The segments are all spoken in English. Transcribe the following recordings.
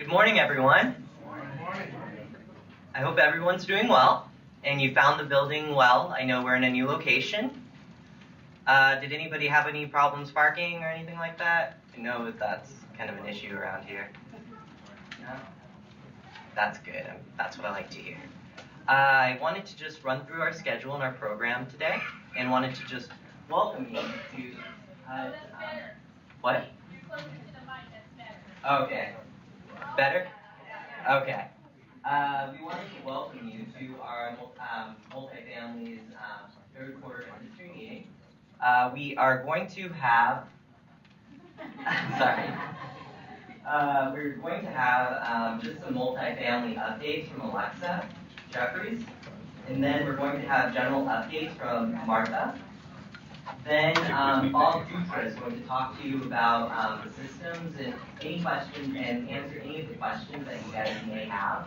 Good morning, everyone. I hope everyone's doing well, and you found the building well. I know we're in a new location. Did anybody have any problems parking or anything like that? I know that that's kind of an issue around here. No? That's good. That's what I like to hear. I wanted to just run through our schedule and our program today, and wanted to just welcome you to... what? Okay. Better? Okay. We wanted to welcome you to our Multifamily's third quarter industry meeting. We are going to have, we're going to have just some multifamily updates from Alexa Jeffries, and then we're going to have general updates from Martha. Then Bob Dutra is going to talk to you about the systems and any questions and answer any of the questions that you guys may have.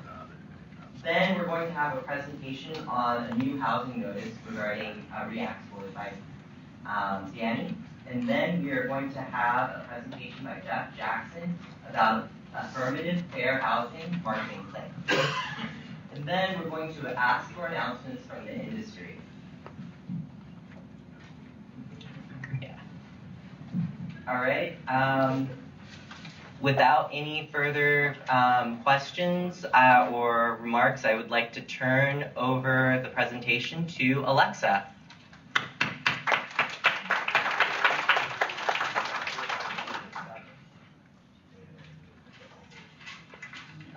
Then we're going to have a presentation on a new housing notice regarding REAC by Danny. And then we are going to have a presentation by Jeff Jackson about Affirmative Fair Housing Marketing Plan. And then we're going to ask for announcements from the industry. All right. Without any further questions or remarks, I would like to turn over the presentation to Alexa.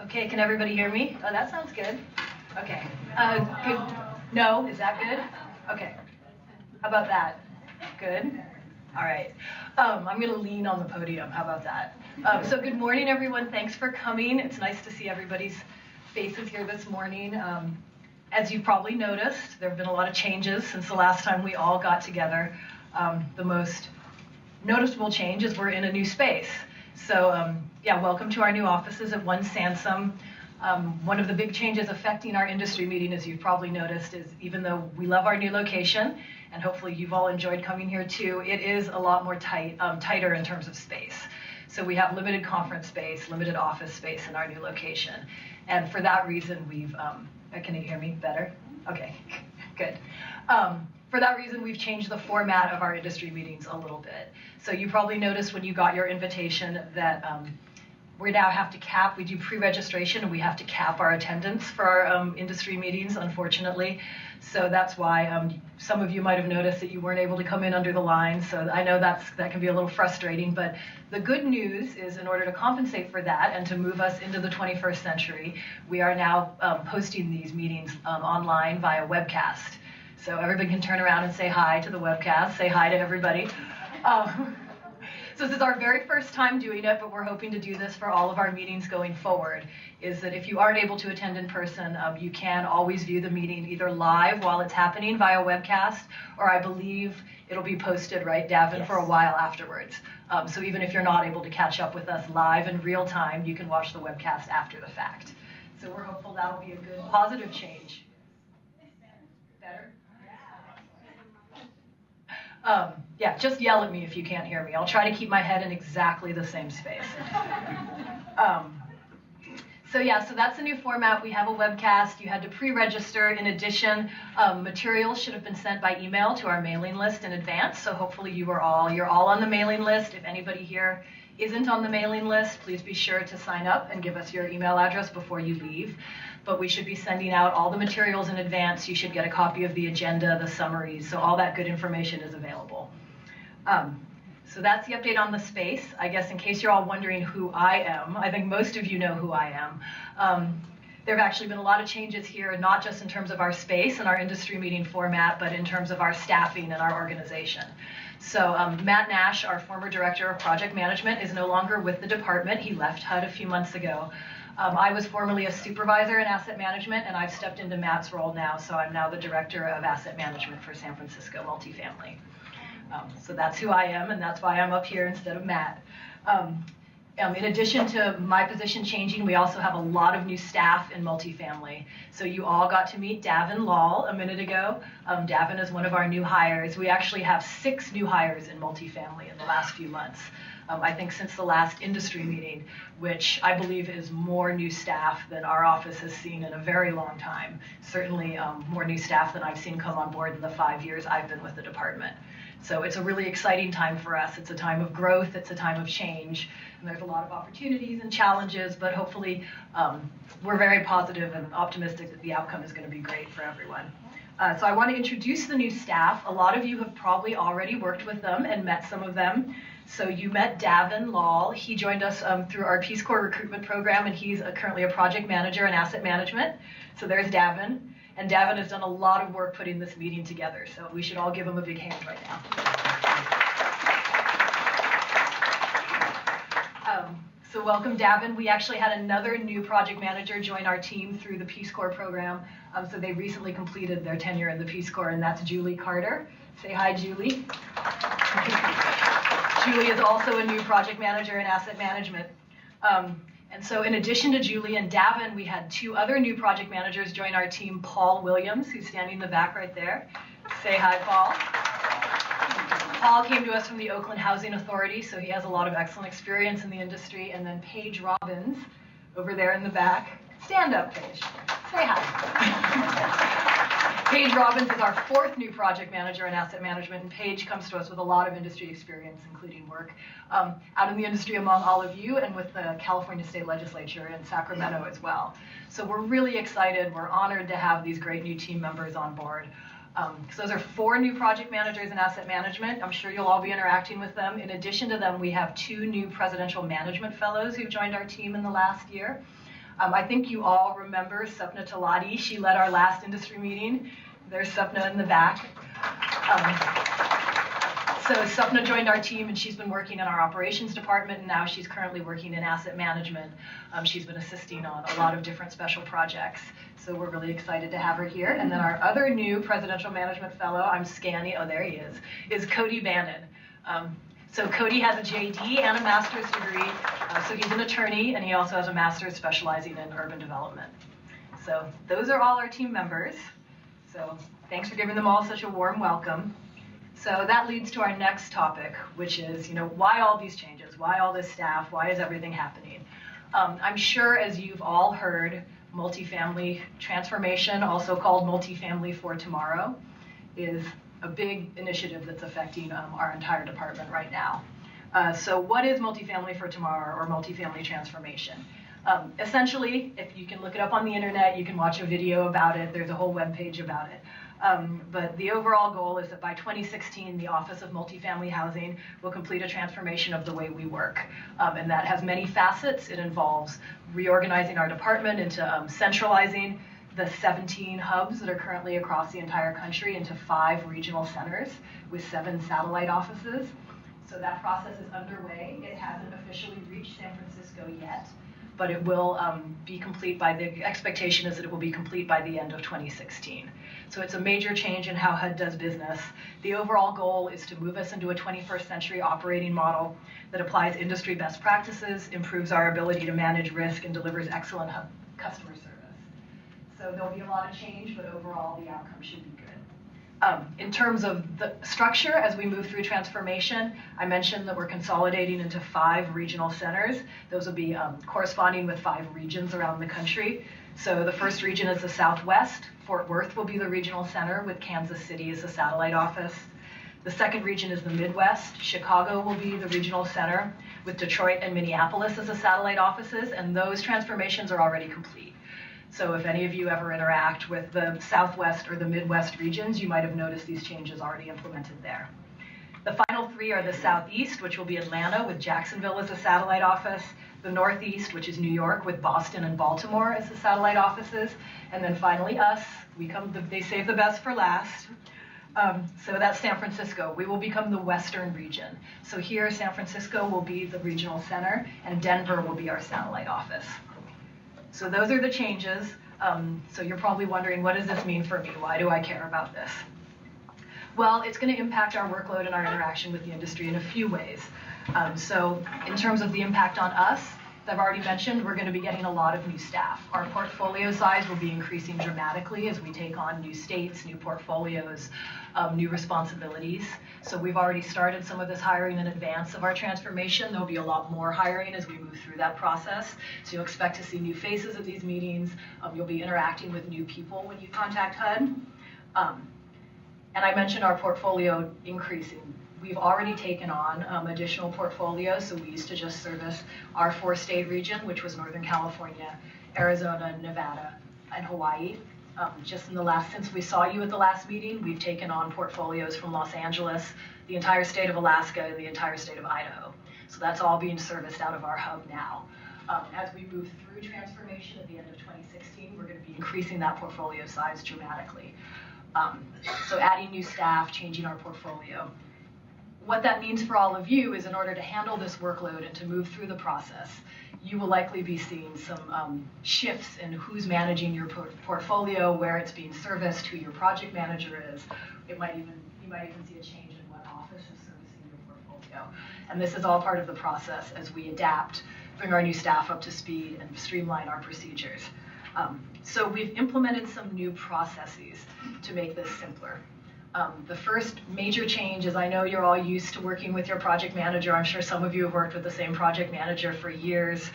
Okay, can everybody hear me? Oh, that sounds good. Okay. Good. No, is that good? Okay. How about that? Good? All right. I'm going to lean on the podium. How about that? So good morning, everyone. Thanks for coming. It's nice to see everybody's faces here this morning. As you probably noticed, there have been a lot of changes since the last time we all got together. The most noticeable change is we're in a new space. So yeah, welcome to our new offices at 1 Sansom. One of the big changes affecting our industry meeting, as you've probably noticed, is even though we love our new location, and hopefully you've all enjoyed coming here too, it is a lot more tighter in terms of space. So we have limited conference space, limited office space in our new location. And for that reason, we've, can you hear me better? Okay, good. For that reason, we've changed the format of our industry meetings a little bit. So you probably noticed when you got your invitation that we now have to cap, we do pre-registration and we have to cap our attendance for our industry meetings, unfortunately. So that's why some of you might have noticed that you weren't able to come in under the line. So I know that can be a little frustrating, but the good news is in order to compensate for that and to move us into the 21st century, we are now posting these meetings online via webcast. So everybody can turn around and say hi to the webcast, say hi to everybody. So this is our very first time doing it, but we're hoping to do this for all of our meetings going forward, is that if you aren't able to attend in person, you can always view the meeting either live while it's happening via webcast, or I believe it'll be posted, right, Davin, yes, for a while afterwards. So even if you're not able to catch up with us live in real time, you can watch the webcast after the fact. So we're hopeful that'll be a good, positive change. Better? Yeah, just yell at me if you can't hear me. I'll try to keep my head in exactly the same space. So yeah, so that's the new format. We have a webcast. You had to pre-register. In addition, materials should have been sent by email to our mailing list in advance. So hopefully you're all on the mailing list. If anybody here isn't on the mailing list, please be sure to sign up and give us your email address before you leave. But we should be sending out all the materials in advance. You should get a copy of the agenda, the summaries, so all that good information is available. So that's the update on the space. I guess in case you're all wondering who I am, I think most of you know who I am. There have actually been a lot of changes here, not just in terms of our space and our industry meeting format, but in terms of our staffing and our organization. So Matt Nash, our former director of project management, is no longer with the department. He left HUD a few months ago. I was formerly a supervisor in asset management, and I've stepped into Matt's role now, so I'm now the director of asset management for San Francisco Multifamily. So that's who I am, and that's why I'm up here instead of Matt. In addition to my position changing, we also have a lot of new staff in multifamily. So you all got to meet Davin Lal a minute ago. Davin is one of our new hires. We actually have 6 new hires in multifamily in the last few months. I think since the last industry meeting, which I believe is more new staff than our office has seen in a very long time. Certainly more new staff than I've seen come on board in the 5 years I've been with the department. So it's a really exciting time for us. It's a time of growth, it's a time of change, and there's a lot of opportunities and challenges, but hopefully we're very positive and optimistic that the outcome is going to be great for everyone. So I want to introduce the new staff. A lot of you have probably already worked with them and met some of them. So you met Davin Lal. He joined us through our Peace Corps recruitment program, and he's currently a project manager in asset management. So there's Davin. And Davin has done a lot of work putting this meeting together, so we should all give him a big hand right now. So welcome, Davin. We actually had another new project manager join our team through the Peace Corps program. So they recently completed their tenure in the Peace Corps, and that's Julie Carter. Say hi, Julie. Julie is also a new project manager in asset management. And so in addition to Julie and Davin, we had 2 other new project managers join our team, Paul Williams, who's standing in the back right there. Say hi, Paul. Paul came to us from the Oakland Housing Authority, so he has a lot of excellent experience in the industry. And then Paige Robbins, over there in the back. Stand up, Paige. Say hi. Paige Robbins is our 4th new project manager in asset management, and Paige comes to us with a lot of industry experience, including work out in the industry among all of you and with the California State Legislature in Sacramento as well. So we're really excited. We're honored to have these great new team members on board. So those are 4 new project managers in asset management. I'm sure you'll all be interacting with them. In addition to them, we have 2 new presidential management fellows who've joined our team in the last year. I think you all remember Sapna Talati. She led our last industry meeting. There's Sapna in the back. So Sapna joined our team, and she's been working in our operations department, and now she's currently working in asset management. She's been assisting on a lot of different special projects. So we're really excited to have her here. And then our other new presidential management fellow, I'm scanning, oh, there he is Cody Bannon. So Cody has a JD and a master's degree, so he's an attorney, and he also has a master's specializing in urban development. So those are all our team members. So thanks for giving them all such a warm welcome. So that leads to our next topic, which is, why all these changes? Why all this staff? Why is everything happening? I'm sure, as you've all heard, multifamily transformation, also called Multifamily for Tomorrow, is a big initiative that's affecting our entire department right now. So what is Multifamily for Tomorrow, or multifamily transformation? Essentially, if you can look it up on the internet, you can watch a video about it. There's a whole webpage about it. But the overall goal is that by 2016, the Office of Multifamily Housing will complete a transformation of the way we work. And that has many facets. It involves reorganizing our department into centralizing the 17 hubs that are currently across the entire country into 5 regional centers with 7 satellite offices. So that process is underway. It hasn't officially reached San Francisco yet, but it will be complete the expectation is that it will be complete by the end of 2016. So it's a major change in how HUD does business. The overall goal is to move us into a 21st century operating model that applies industry best practices, improves our ability to manage risk, and delivers excellent customer service. So there'll be a lot of change, but overall the outcome should be good. In terms of the structure, as we move through transformation, I mentioned that we're consolidating into 5 regional centers. Those will be corresponding with 5 regions around the country. So the first region is the Southwest. Fort Worth will be the regional center, with Kansas City as the satellite office. The second region is the Midwest. Chicago will be the regional center, with Detroit and Minneapolis as the satellite offices, and those transformations are already complete. So if any of you ever interact with the Southwest or the Midwest regions, you might have noticed these changes already implemented there. The final 3 are the Southeast, which will be Atlanta, with Jacksonville as a satellite office, the Northeast, which is New York, with Boston and Baltimore as the satellite offices, and then finally us. They save the best for last. So that's San Francisco. We will become the Western region. So here, San Francisco will be the regional center, and Denver will be our satellite office. So those are the changes. So you're probably wondering, what does this mean for me? Why do I care about this? Well, it's going to impact our workload and our interaction with the industry in a few ways. So in terms of the impact on us, as I've already mentioned, we're going to be getting a lot of new staff. Our portfolio size will be increasing dramatically as we take on new states, new portfolios, new responsibilities. So we've already started some of this hiring in advance of our transformation. There'll be a lot more hiring as we move through that process. So you'll expect to see new faces at these meetings. You'll be interacting with new people when you contact HUD. And I mentioned our portfolio increasing. We've already taken on additional portfolios. So we used to just service our 4-state region, which was Northern California, Arizona, Nevada, and Hawaii. Just since we saw you at the last meeting, we've taken on portfolios from Los Angeles, the entire state of Alaska, and the entire state of Idaho. So that's all being serviced out of our hub now. As we move through transformation at the end of 2016, we're going to be increasing that portfolio size dramatically. So adding new staff, changing our portfolio. What that means for all of you is in order to handle this workload and to move through the process, you will likely be seeing some shifts in who's managing your portfolio, where it's being serviced, who your project manager is. You might even see a change in what office is servicing your portfolio. And this is all part of the process as we adapt, bring our new staff up to speed, and streamline our procedures. So we've implemented some new processes to make this simpler. The first major change is I know you're all used to working with your project manager. I'm sure some of you have worked with the same project manager for years.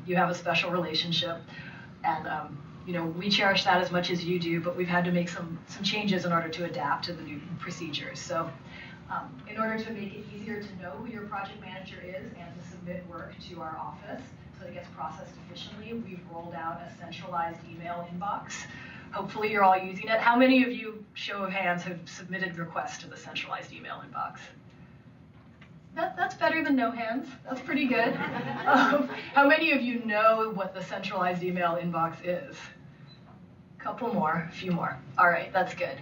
You have a special relationship. And we cherish that as much as you do, but we've had to make some changes in order to adapt to the new procedures. So in order to make it easier to know who your project manager is and to submit work to our office so it gets processed efficiently, we've rolled out a centralized email inbox. Hopefully you're all using it. How many of you, show of hands, have submitted requests to the centralized email inbox? That's better than no hands. That's pretty good. How many of you know what the centralized email inbox is? Couple more, a few more. All right, that's good.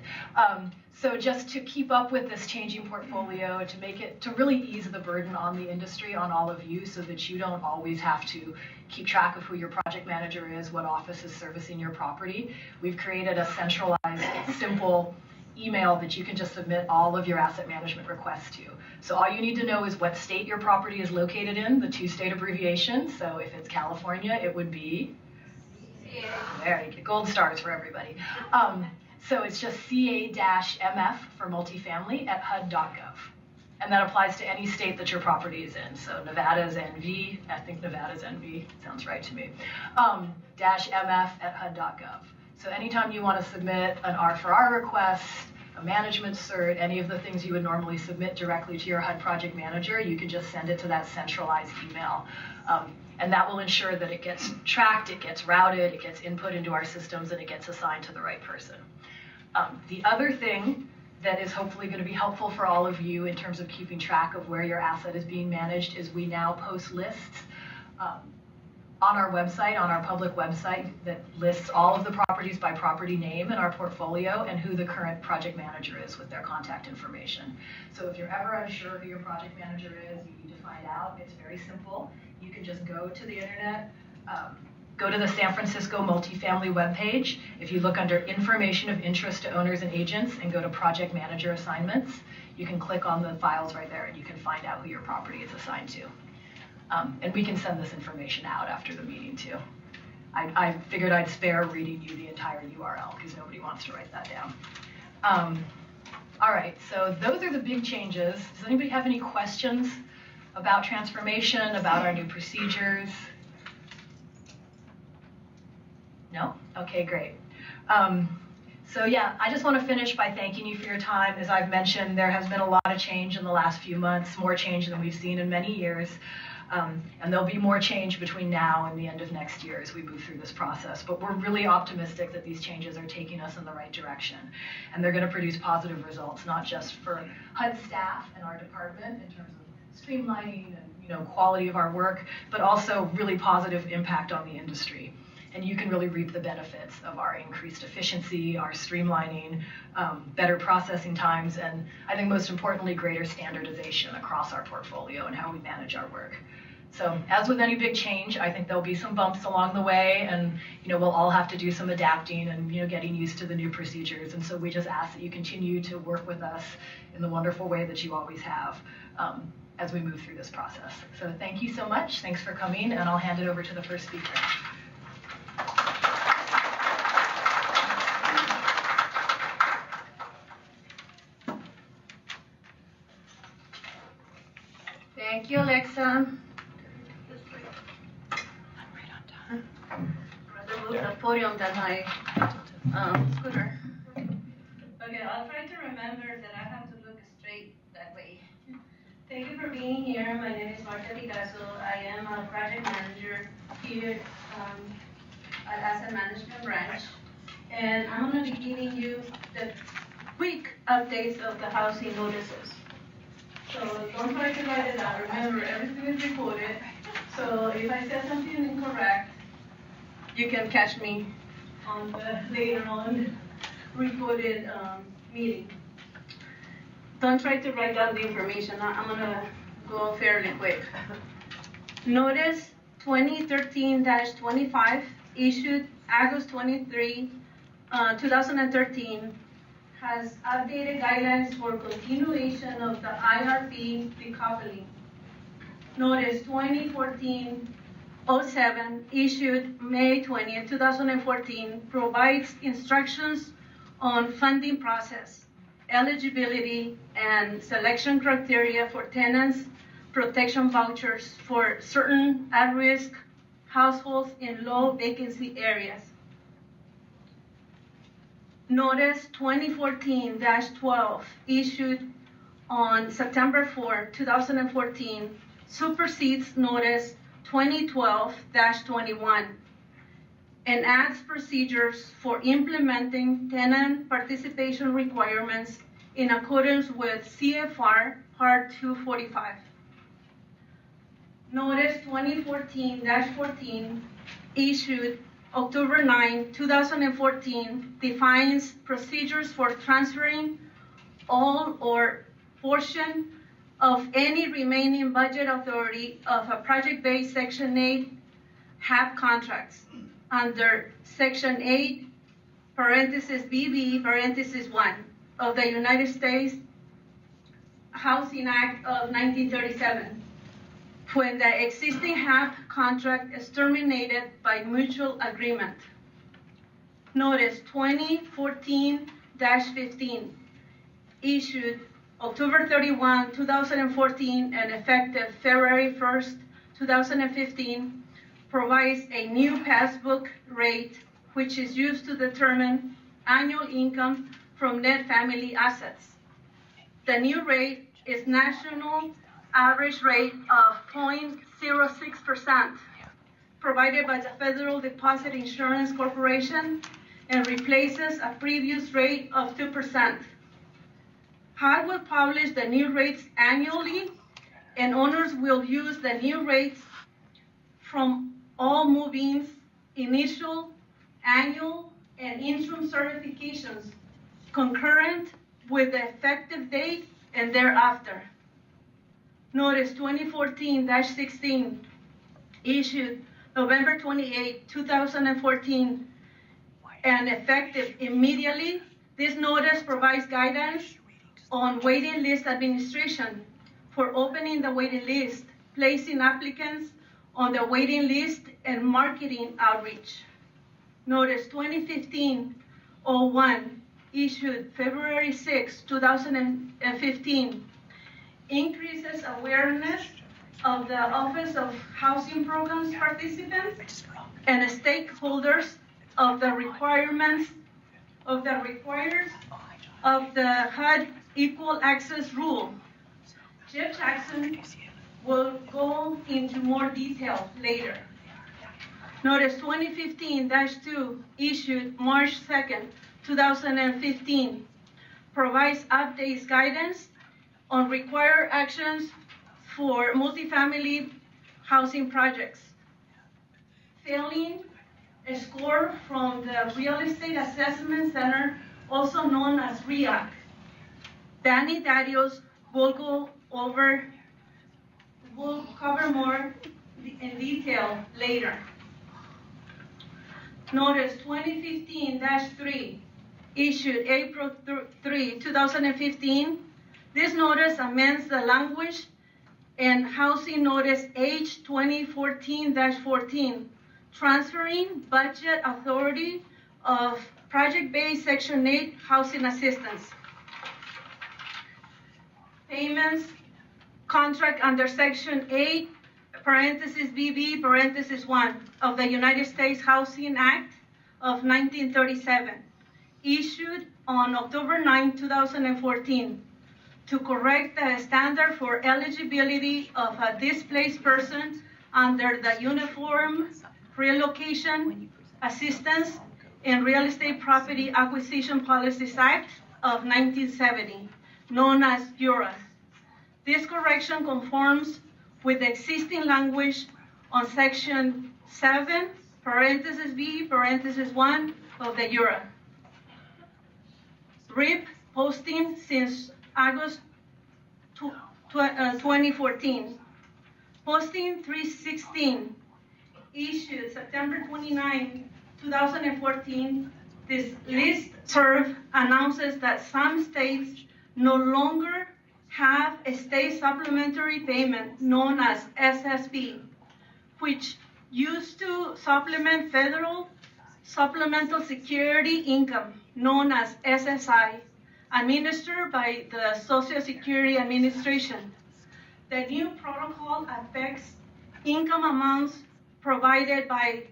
So just to keep up with this changing portfolio, to really ease the burden on the industry, on all of you, so that you don't always have to keep track of who your project manager is, what office is servicing your property, we've created a centralized, simple email that you can just submit all of your asset management requests to. So all you need to know is what state your property is located in, the 2-state abbreviation. So if it's California, it would be, there you get gold stars for everybody. So it's just CA-MF for multifamily at HUD.gov. And that applies to any state that your property is in. So Nevada's NV, I think Nevada's NV, sounds right to me, -MF at HUD.gov. So anytime you want to submit an R4R request, a management cert, any of the things you would normally submit directly to your HUD project manager, you can just send it to that centralized email. And that will ensure that it gets tracked, it gets routed, it gets input into our systems, and it gets assigned to the right person. The other thing that is hopefully going to be helpful for all of you in terms of keeping track of where your asset is being managed is we now post lists on our website, on our public website, that lists all of the properties by property name in our portfolio and who the current project manager is with their contact information. So if you're ever unsure who your project manager is, you need to find out. It's very simple. You can just go to the internet, go to the San Francisco Multifamily webpage. If you look under Information of Interest to Owners and Agents and go to Project Manager Assignments, you can click on the files right there and you can find out who your property is assigned to. And we can send this information out after the meeting too. I figured I'd spare reading you the entire URL because nobody wants to write that down. All right, so those are the big changes. Does anybody have any questions about transformation, about our new procedures? No? Okay, great. So yeah, I just want to finish by thanking you for your time. As I've mentioned, there has been a lot of change in the last few months, more change than we've seen in many years. And there'll be more change between now and the end of next year as we move through this process. But we're really optimistic that these changes are taking us in the right direction. And they're going to produce positive results, not just for HUD staff and our department in terms of streamlining and quality of our work, but also really positive impact on the industry. And you can really reap the benefits of our increased efficiency, our streamlining, better processing times, and I think most importantly, greater standardization across our portfolio and how we manage our work. So as with any big change, I think there'll be some bumps along the way, and we'll all have to do some adapting and getting used to the new procedures. And so we just ask that you continue to work with us in the wonderful way that you always have. as we move through this process. So thank you so much. Thanks for coming, and I'll hand it over to the first speaker. Thank you, Alexa. Rather move the podium than my scooter. Okay, I'll try to remember that I have to look straight that way. Thank you for being here. My name is Marta Picasso. I am a project manager here at Asset Management Branch. And I'm going to be giving you the quick updates of the housing notices. So don't try to write it down. Remember, everything is recorded. So if I said something incorrect, you can catch me on the later on recorded meeting. Don't try to write down the information. I'm gonna go fairly quick. Notice 2013-25 issued August 23, 2013 has updated guidelines for continuation of the IRP decoupling. Notice 2014-07 issued May 20, 2014 provides instructions on funding process, eligibility, and selection criteria for tenants protection vouchers for certain at-risk households in low vacancy areas. Notice 2014-12 issued on September 4, 2014 supersedes Notice 2012-21 and adds procedures for implementing tenant participation requirements in accordance with CFR Part 245. Notice 2014-14 issued October 9, 2014 defines procedures for transferring all or portion of any remaining budget authority of a project-based Section 8 HAP contracts under Section 8, parenthesis BB, parenthesis 1 of the United States Housing Act of 1937. When the existing HAP contract is terminated by mutual agreement. Notice 2014-15 issued October 31, 2014 and effective February 1st, 2015 provides a new passbook rate which is used to determine annual income from net family assets. The new rate is national average rate of 0.06% provided by the Federal Deposit Insurance Corporation and replaces a previous rate of 2%. HUD will publish the new rates annually, and owners will use the new rates from all move-ins, initial, annual, and interim certifications concurrent with the effective date and thereafter. Notice 2014-16 issued November 28, 2014 and effective immediately. This notice provides guidance on waiting list administration for opening the waiting list, placing applicants on the waiting list, and marketing outreach. Notice 2015-01 issued February 6, 2015 increases awareness of the Office of Housing Programs participants and stakeholders of the requirements of the HUD Equal Access Rule. Jeff Jackson will go into more detail later. Notice 2015-2 issued March 2nd, 2015 provides updates guidance on required actions for multifamily housing projects. Failing a score from the Real Estate Assessment Center, also known as REAC. Danny Darius will cover more in detail later. Notice 2015-3 issued April 3, 2015. This notice amends the language and Housing Notice H 2014-14, transferring budget authority of project-based Section 8 housing assistance. Payments, contract under Section 8, parentheses BB, parentheses 1 of the United States Housing Act of 1937, issued on October 9, 2014, to correct the standard for eligibility of a displaced person under the Uniform Relocation Assistance and Real Estate Property Acquisition Policies Act of 1970, known as URA. This correction conforms with the existing language on Section 7, parentheses B, parentheses 1 of the URA. REAC posting since August 2014. Posting 316, issued September 29, 2014. This listserv announces that some states no longer have a state supplementary payment known as SSP, which used to supplement federal supplemental security income known as SSI, administered by the Social Security Administration. The new protocol affects income amounts provided by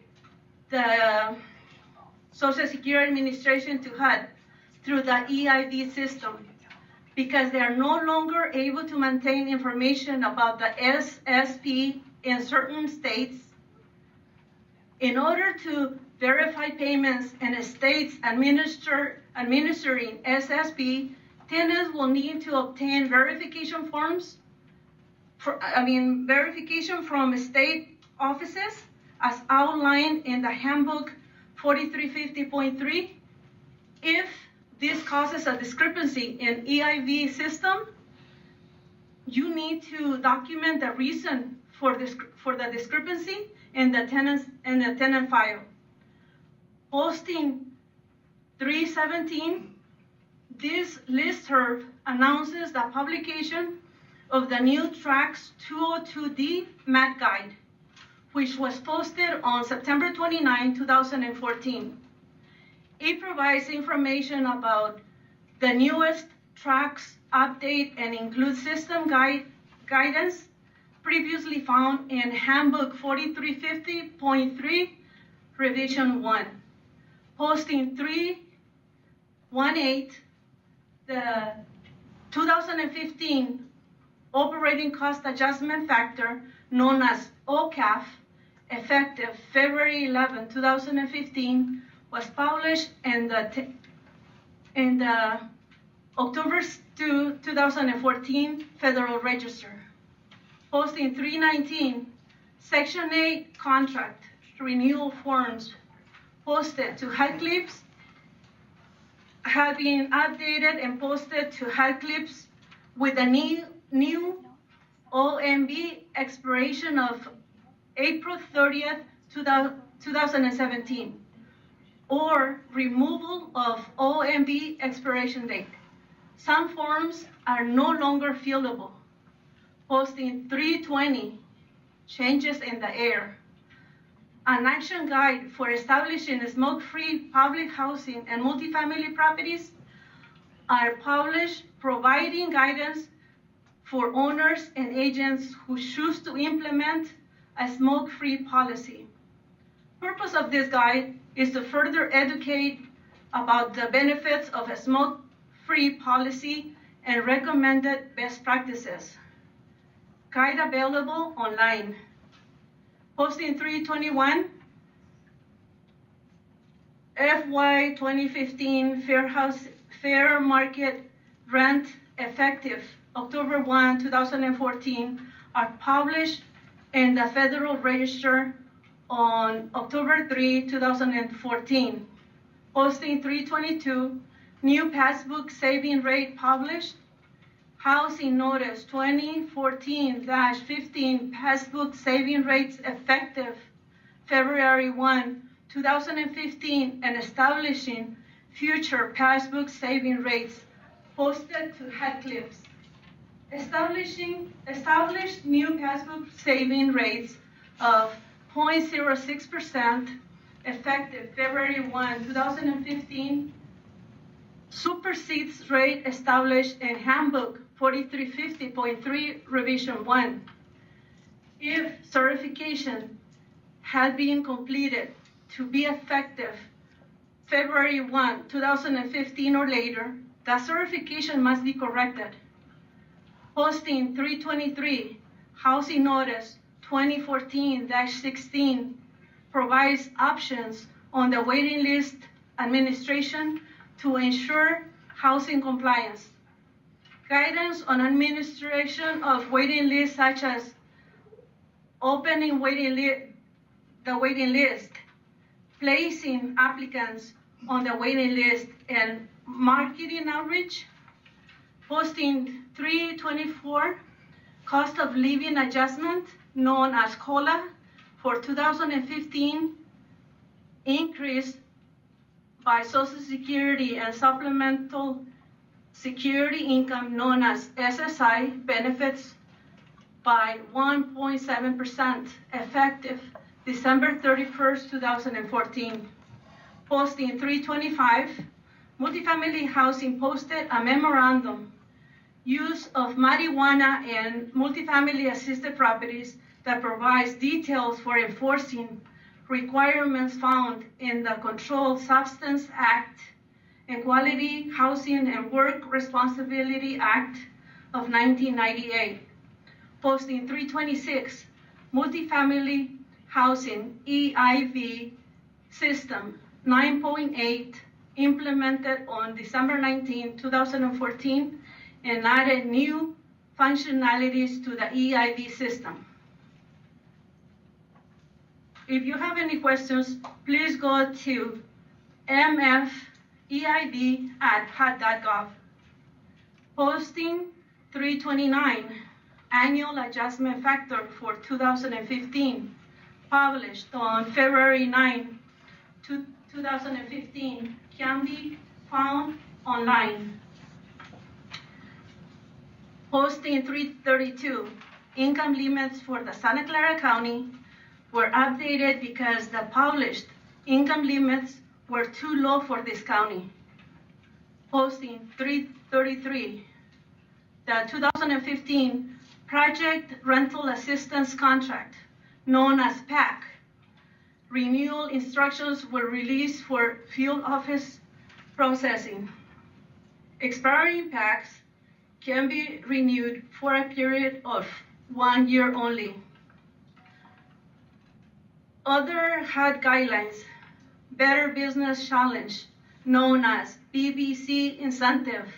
the Social Security Administration to HUD through the EIV system, because they are no longer able to maintain information about the SSP in certain states. In order to verify payments in states administering SSP, tenants will need to obtain verification forms, verification from state offices as outlined in the handbook 4350.3. If this causes a discrepancy in EIV system, you need to document the reason for the discrepancy in the tenant file. Posting 317, this listserv announces the publication of the new Tracks 202D MAT Guide, which was posted on September 29, 2014. It provides information about the newest tracks update and includes system guidance previously found in Handbook 4350.3, Revision 1. Posting 318, the 2015 Operating Cost Adjustment Factor, known as OCAF, effective February 11, 2015, was published in the October 2, 2014 Federal Register. Posting 319, Section 8 contract renewal forms posted to HUD clips have been updated and posted to HUD clips with a new OMB expiration of April 30th, 2017, or removal of OMB expiration date. Some forms are no longer fillable. Posting 320, changes in the air. An action guide for establishing smoke-free public housing and multifamily properties are published, providing guidance for owners and agents who choose to implement a smoke-free policy. Purpose of this guide is to further educate about the benefits of a smoke-free policy and recommended best practices. Guide available online. Posting 321, FY 2015 fair market rent effective October 1, 2014 are published in the Federal Register on October 3, 2014. Posting 322, new passbook saving rate published. Housing Notice 2014-15 passbook saving rates effective February 1, 2015, and establishing future passbook saving rates posted to HUD clips. established new passbook saving rates of 0.06% effective February 1, 2015, supersedes rate established in Handbook 4350.3 Revision 1. If certification had been completed to be effective February 1, 2015 or later, that certification must be corrected. Posting 323, Housing Notice 2014-16 provides options on the waiting list administration to ensure housing compliance. Guidance on administration of waiting lists, such as opening the waiting list, placing applicants on the waiting list, and marketing outreach. Posting 324, cost of living adjustment, known as COLA, for 2015, increased by Social Security and Supplemental Security Income, known as SSI, benefits by 1.7%, effective December 31st, 2014. Posting 325, Multifamily Housing posted a memorandum, use of marijuana and multifamily assisted properties, that provides details for enforcing requirements found in the Controlled Substance Act and Quality Housing and Work Responsibility Act of 1998. Posting 326, Multifamily Housing EIV System 9.8, implemented on December 19, 2014, and added new functionalities to the EIV system. If you have any questions, please go to mfeiv@pat.gov. Posting 329, Annual Adjustment Factor for 2015, published on February 9, 2015, can be found online. Posting 332, income limits for the Santa Clara County were updated because the published income limits were too low for this county. Posting 333, the 2015 Project Rental Assistance Contract, known as PAC, renewal instructions were released for field office processing. Expiring PACs can be renewed for a period of 1 year only. Other HUD guidelines, Better Business Challenge, known as BBC incentive,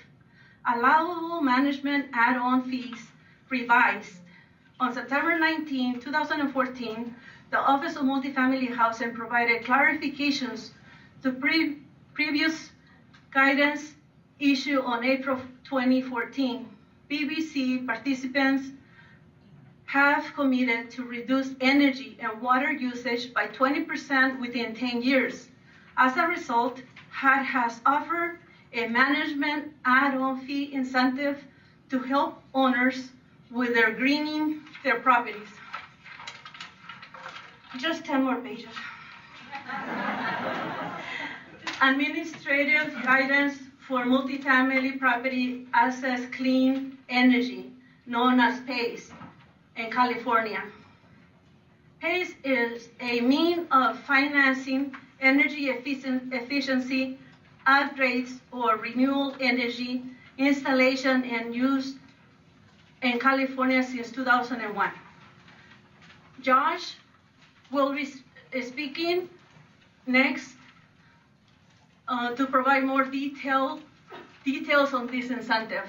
allowable management add-on fees, revised. On September 19, 2014, the Office of Multifamily Housing provided clarifications to previous guidance issued on April 2014. BBC participants have committed to reduce energy and water usage by 20% within 10 years. As a result, HUD has offered a management add-on fee incentive to help owners with their greening their properties. Just 10 more pages. Administrative guidance for multifamily property access clean energy, known as PACE, in California. PACE is a means of financing energy efficiency upgrades or renewable energy installation and use in California since 2001. Josh will be speaking next to provide more details on this incentive.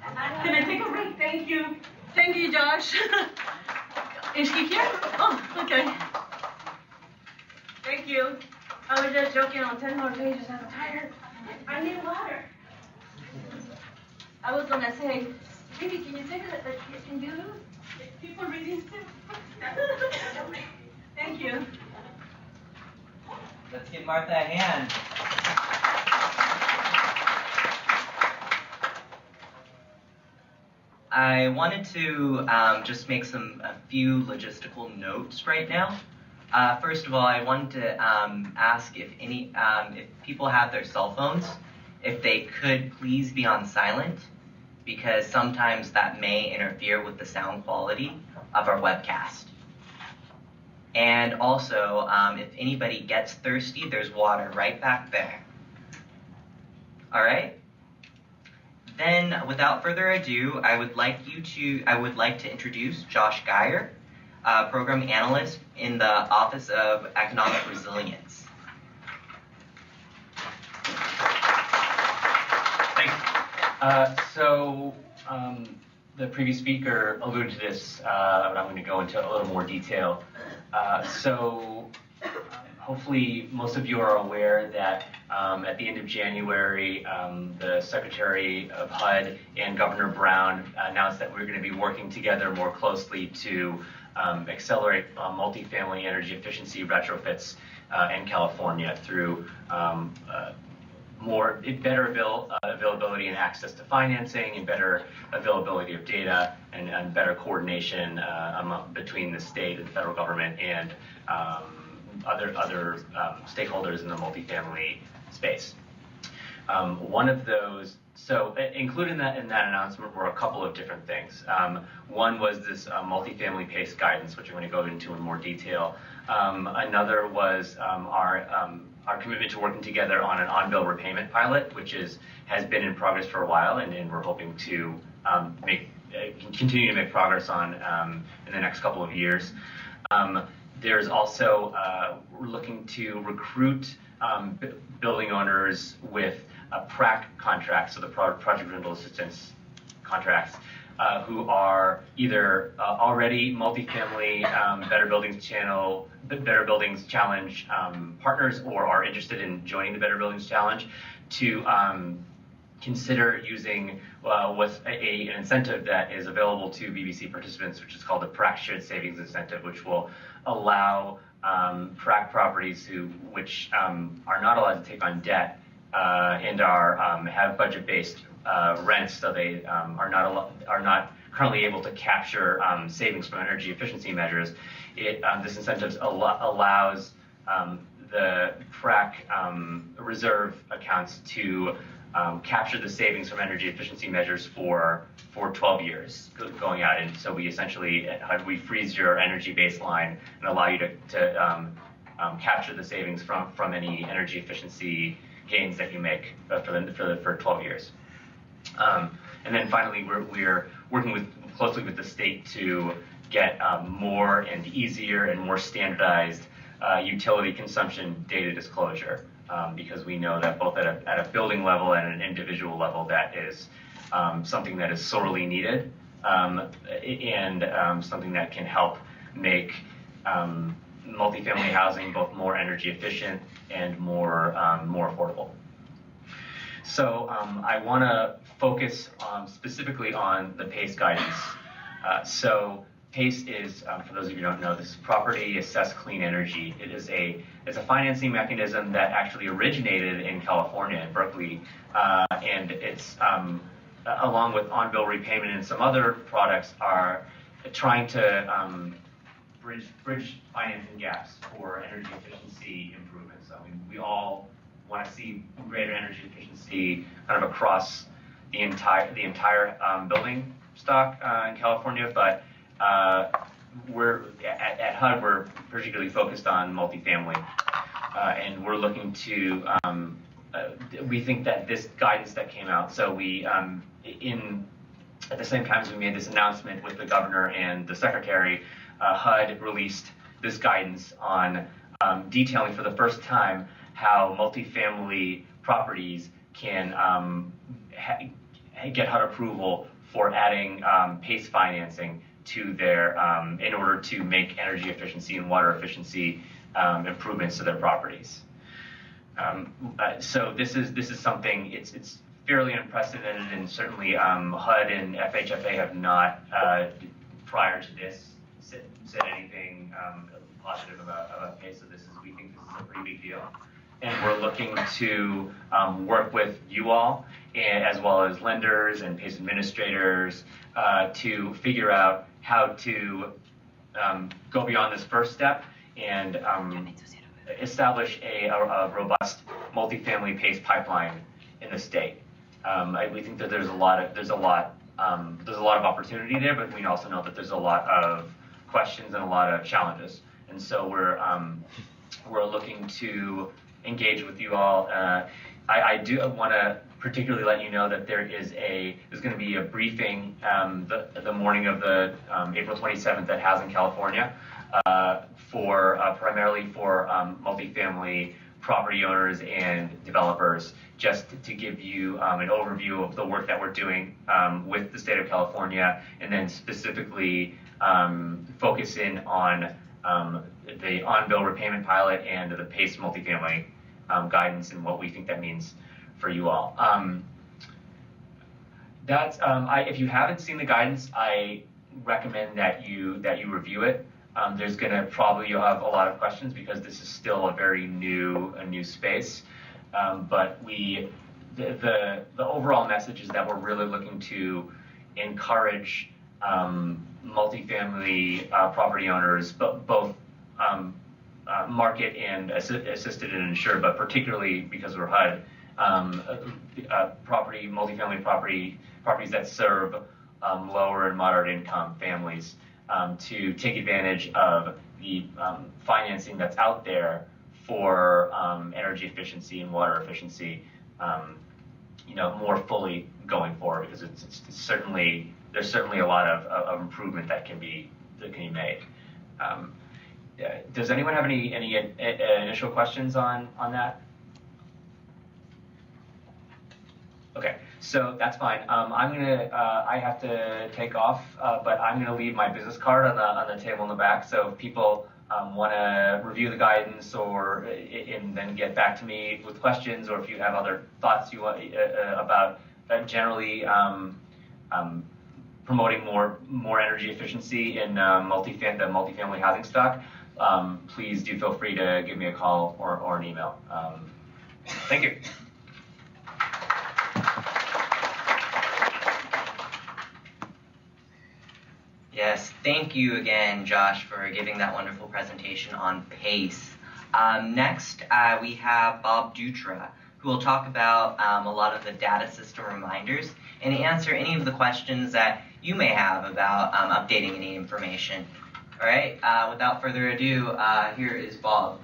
Can I take a break? Thank you. Thank you, Josh. Is he here? Oh, okay. Thank you. I was just joking on 10 more pages. I'm tired. I need water. I was gonna say, Baby, can you take it? Can you people reading too? Thank you. Let's give Martha a hand. I wanted to just make a few logistical notes right now. First of all, I wanted to ask if people have their cell phones, if they could please be on silent, because sometimes that may interfere with the sound quality of our webcast. And also, if anybody gets thirsty, there's water right back there. All right? Then, without further ado, I would like to introduce Josh Geyer, Program Analyst in the Office of Economic Resilience. Thanks. The previous speaker alluded to this, but I'm going to go into a little more detail. Hopefully most of you are aware that at the end of January, the Secretary of HUD and Governor Brown announced that we're going to be working together more closely to accelerate multifamily energy efficiency retrofits in California through better availability and access to financing, and better availability of data, and better coordination between the state and the federal government and other stakeholders in the multifamily space. One of those, included in that announcement were a couple of different things. One was this multifamily PACE guidance, which I'm going to go into in more detail. Another was our commitment to working together on an on-bill repayment pilot, which has been in progress for a while, and we're hoping to continue to make progress on in the next couple of years. There's also, we're looking to recruit building owners with PRAC contracts, so the Project Rental Assistance contracts, who are either already multifamily Better Buildings Challenge partners, or are interested in joining the Better Buildings Challenge, to consider using an incentive that is available to BBC participants, which is called the PRAC Shared Savings Incentive, which will allow PRAC properties which are not allowed to take on debt and have budget-based rents, so they are not currently able to capture savings from energy efficiency measures. This incentive allows the PRAC reserve accounts to capture the savings from energy efficiency measures for 12 years going out. And so we essentially freeze your energy baseline and allow you to capture the savings from any energy efficiency gains that you make for 12 years. And then finally, we're working closely with the state to get more and easier and more standardized utility consumption data disclosure, because we know that both at a building level and an individual level, that is something that is sorely needed, and something that can help make multifamily housing both more energy efficient and more affordable. So I want to focus specifically on the PACE guidance. So PACE is, for those of you who don't know, this is Property Assessed Clean Energy. It's a financing mechanism that actually originated in California, in Berkeley, and it's along with on-bill repayment and some other products, are trying to bridge financing gaps for energy efficiency improvements. I mean, we all want to see greater energy efficiency kind of across the entire building stock in California, but we're at HUD, we're particularly focused on multifamily, and we're looking to. We think that this guidance that came out, so we at the same time as we made this announcement with the governor and the secretary, HUD released this guidance on detailing for the first time how multifamily properties can get HUD approval for adding PACE financing to their, in order to make energy efficiency and water efficiency improvements to their properties. So this is something, it's fairly unprecedented, and certainly HUD and FHFA have not, prior to this, said anything positive about PACE. So we think this is a pretty big deal. and we're looking to work with you all, and as well as lenders and PACE administrators, to figure out how to go beyond this first step and establish a robust multifamily PACE pipeline in the state. We think that there's a lot of opportunity there, but we also know that there's a lot of questions and a lot of challenges. And so we're looking to engage with you all. I do want to particularly let you know that there's going to be a briefing the morning of the April 27th at Housing California primarily for multifamily property owners and developers, just to give you an overview of the work that we're doing with the state of California, and then specifically focus in on the on-bill repayment pilot and the PACE multifamily guidance and what we think that means for you all. If you haven't seen the guidance, I recommend that you review it. There's going to probably, you'll have a lot of questions because this is still a very new space. But the overall message is that we're really looking to encourage multifamily property owners, both market and assisted and insured, but particularly because we're HUD, multifamily properties that serve lower and moderate income families, to take advantage of the financing that's out there for energy efficiency and water efficiency, more fully going forward, because it's certainly, there's certainly a lot of improvement that can be made. Does anyone have any initial questions on that? Okay, so that's fine. I have to take off, but I'm gonna leave my business card on the table in the back. So if people want to review the guidance and then get back to me with questions, or if you have other thoughts you want about generally promoting more energy efficiency in the multifamily housing stock, please do feel free to give me a call or an email. Thank you. Yes, thank you again, Josh, for giving that wonderful presentation on PACE. Next, we have Bob Dutra, who will talk about a lot of the data system reminders and answer any of the questions that you may have about updating any information. All right, without further ado, here is Bob.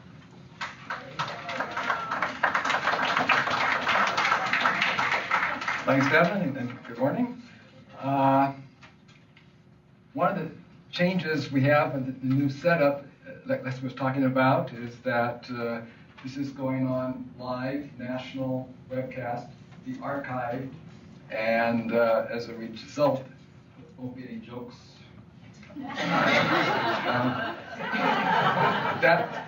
Thanks, Devin, and good morning. One of the changes we have in the new setup, like Les was talking about, is that this is going on live, national webcast, be archived, and as a result, there won't be any jokes.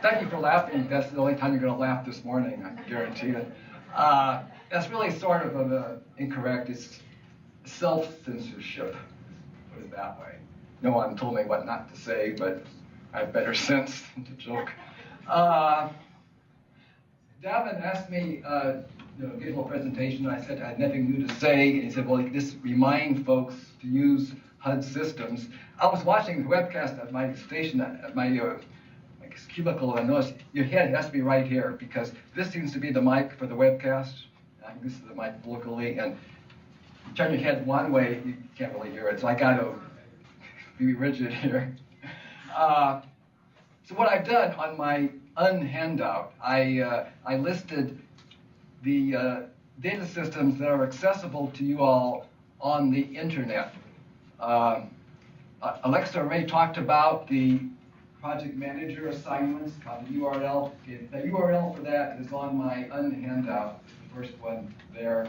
Thank you for laughing. That's the only time you're going to laugh this morning, I guarantee it. That's really sort of incorrect. It's self-censorship, put it that way. No one told me what not to say, but I have better sense than to joke. Davin asked me, give a little presentation. I said I had nothing new to say, and he said, well, just remind folks to use HUD systems. I was watching the webcast at my station, at my cubicle, and I noticed your head has to be right here, because this seems to be the mic for the webcast. I think this is the mic locally, and you turn your head one way, you can't really hear it, so I got to be rigid here. So what I've done on my handout, I listed the data systems that are accessible to you all on the internet. Alexa already talked about the project manager assignments, the URL. The URL for that is on my handout, the first one there.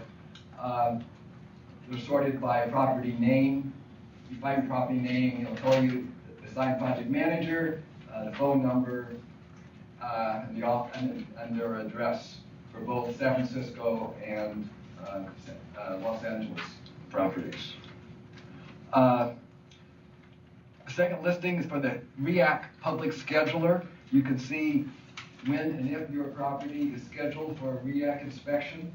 They're sorted by property name. You find your property name, it'll tell you the assigned project manager, the phone number, and their address for both San Francisco and Los Angeles properties. The second listing is for the REAC public scheduler. You can see when and if your property is scheduled for a REAC inspection.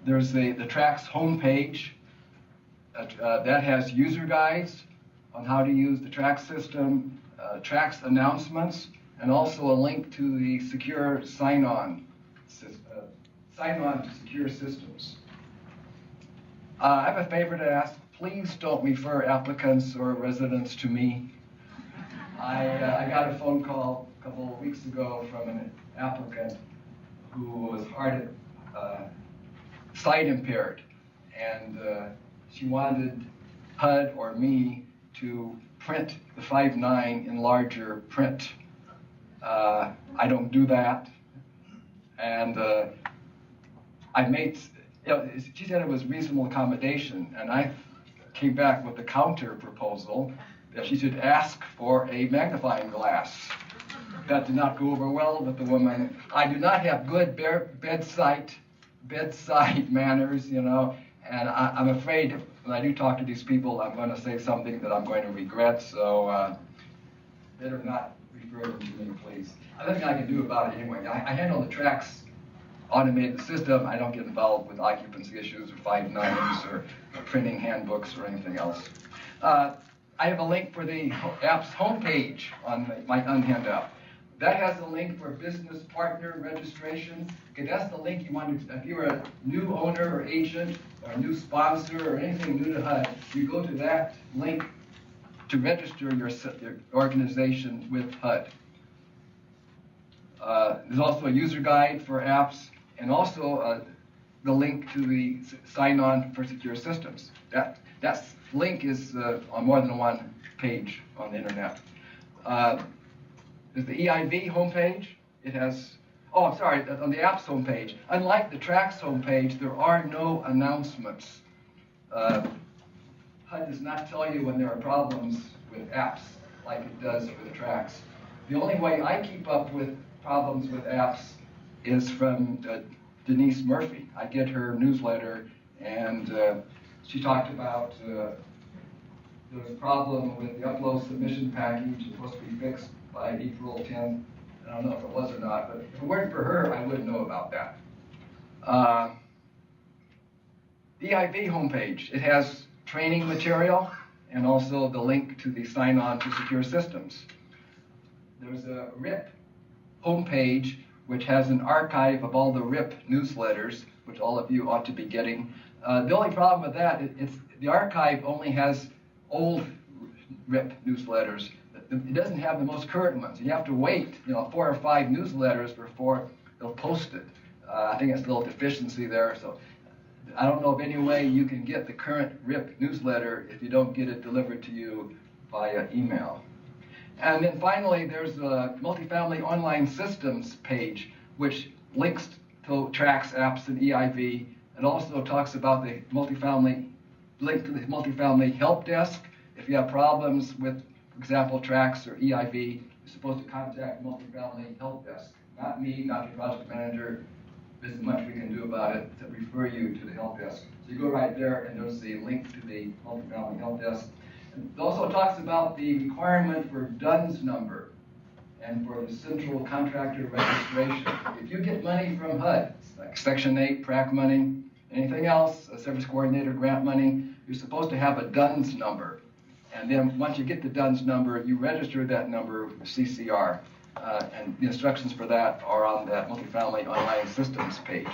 There's the TRACS homepage that has user guides on how to use the TRACS system, TRACS announcements, and also a link to the secure sign-on to secure systems. I have a favor to ask. Please don't refer applicants or residents to me. I got a phone call a couple of weeks ago from an applicant who was sight impaired, and she wanted HUD or me to print the 5.9 in larger print. I don't do that, and I made. She said it was reasonable accommodation, and I came back with a counter proposal that she should ask for a magnifying glass. That did not go over well with the woman. I do not have good bedside manners, and I'm afraid when I do talk to these people, I'm going to say something that I'm going to regret, so better not refer them to me, please. Nothing I can do about it anyway. I handle the TRACS automated system. I don't get involved with occupancy issues or 5.9s or printing handbooks or anything else. I have a link for the app's homepage on my handout. That has a link for business partner registration. Okay, that's the link you want to, if you're a new owner or agent or a new sponsor or anything new to HUD, you go to that link to register your organization with HUD. There's also a user guide for apps, and also the link to the sign-on for secure systems. That link is on more than one page on the internet. There's the EIV homepage. It has, on the app's homepage. Unlike the TRACS homepage, there are no announcements. HUD does not tell you when there are problems with apps like it does with TRACS. The only way I keep up with problems with apps is from Denise Murphy. I get her newsletter, and she talked about there was a problem with the upload submission package. It's supposed to be fixed by April 10th. I don't know if it was or not, but if it weren't for her, I wouldn't know about that. The EIV homepage, it has training material and also the link to the sign-on to secure systems. There's a RIP homepage which has an archive of all the RIP newsletters, which all of you ought to be getting. The only problem with that, the archive only has old RIP newsletters. It doesn't have the most current ones. You have to wait, 4 or 5 newsletters before they'll post it. I think it's a little deficiency there. So I don't know of any way you can get the current RIP newsletter if you don't get it delivered to you via email. And then finally, there's a Multifamily Online Systems page, which links to TRACS apps and EIV. It also talks about the link to the multifamily help desk. If you have problems with, for example, TRACS or EIV, you're supposed to contact multifamily help desk. Not me, not the project manager. There's much we can do about it to refer you to the help desk. So you go right there, and there's the link to the multifamily help desk. It also talks about the requirement for DUNS number and for the central contractor registration. If you get money from HUD, like Section 8, PRAC money, anything else, a service coordinator grant money, you're supposed to have a DUNS number. And then once you get the DUNS number, you register that number with CCR. And the instructions for that are on that Multifamily Online Systems page.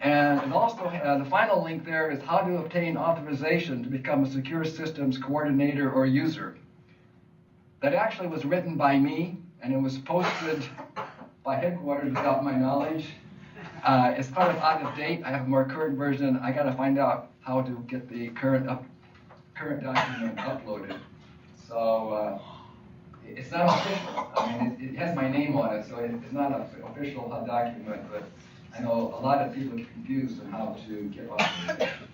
And it also, the final link there is how to obtain authorization to become a secure systems coordinator or user. That actually was written by me, and it was posted by headquarters without my knowledge. It's kind of out of date. I have a more current version. I got to find out how to get the current document uploaded. So it's not official. I mean, it has my name on it, so it's not an official document, but I know a lot of people get confused on how to get authorization.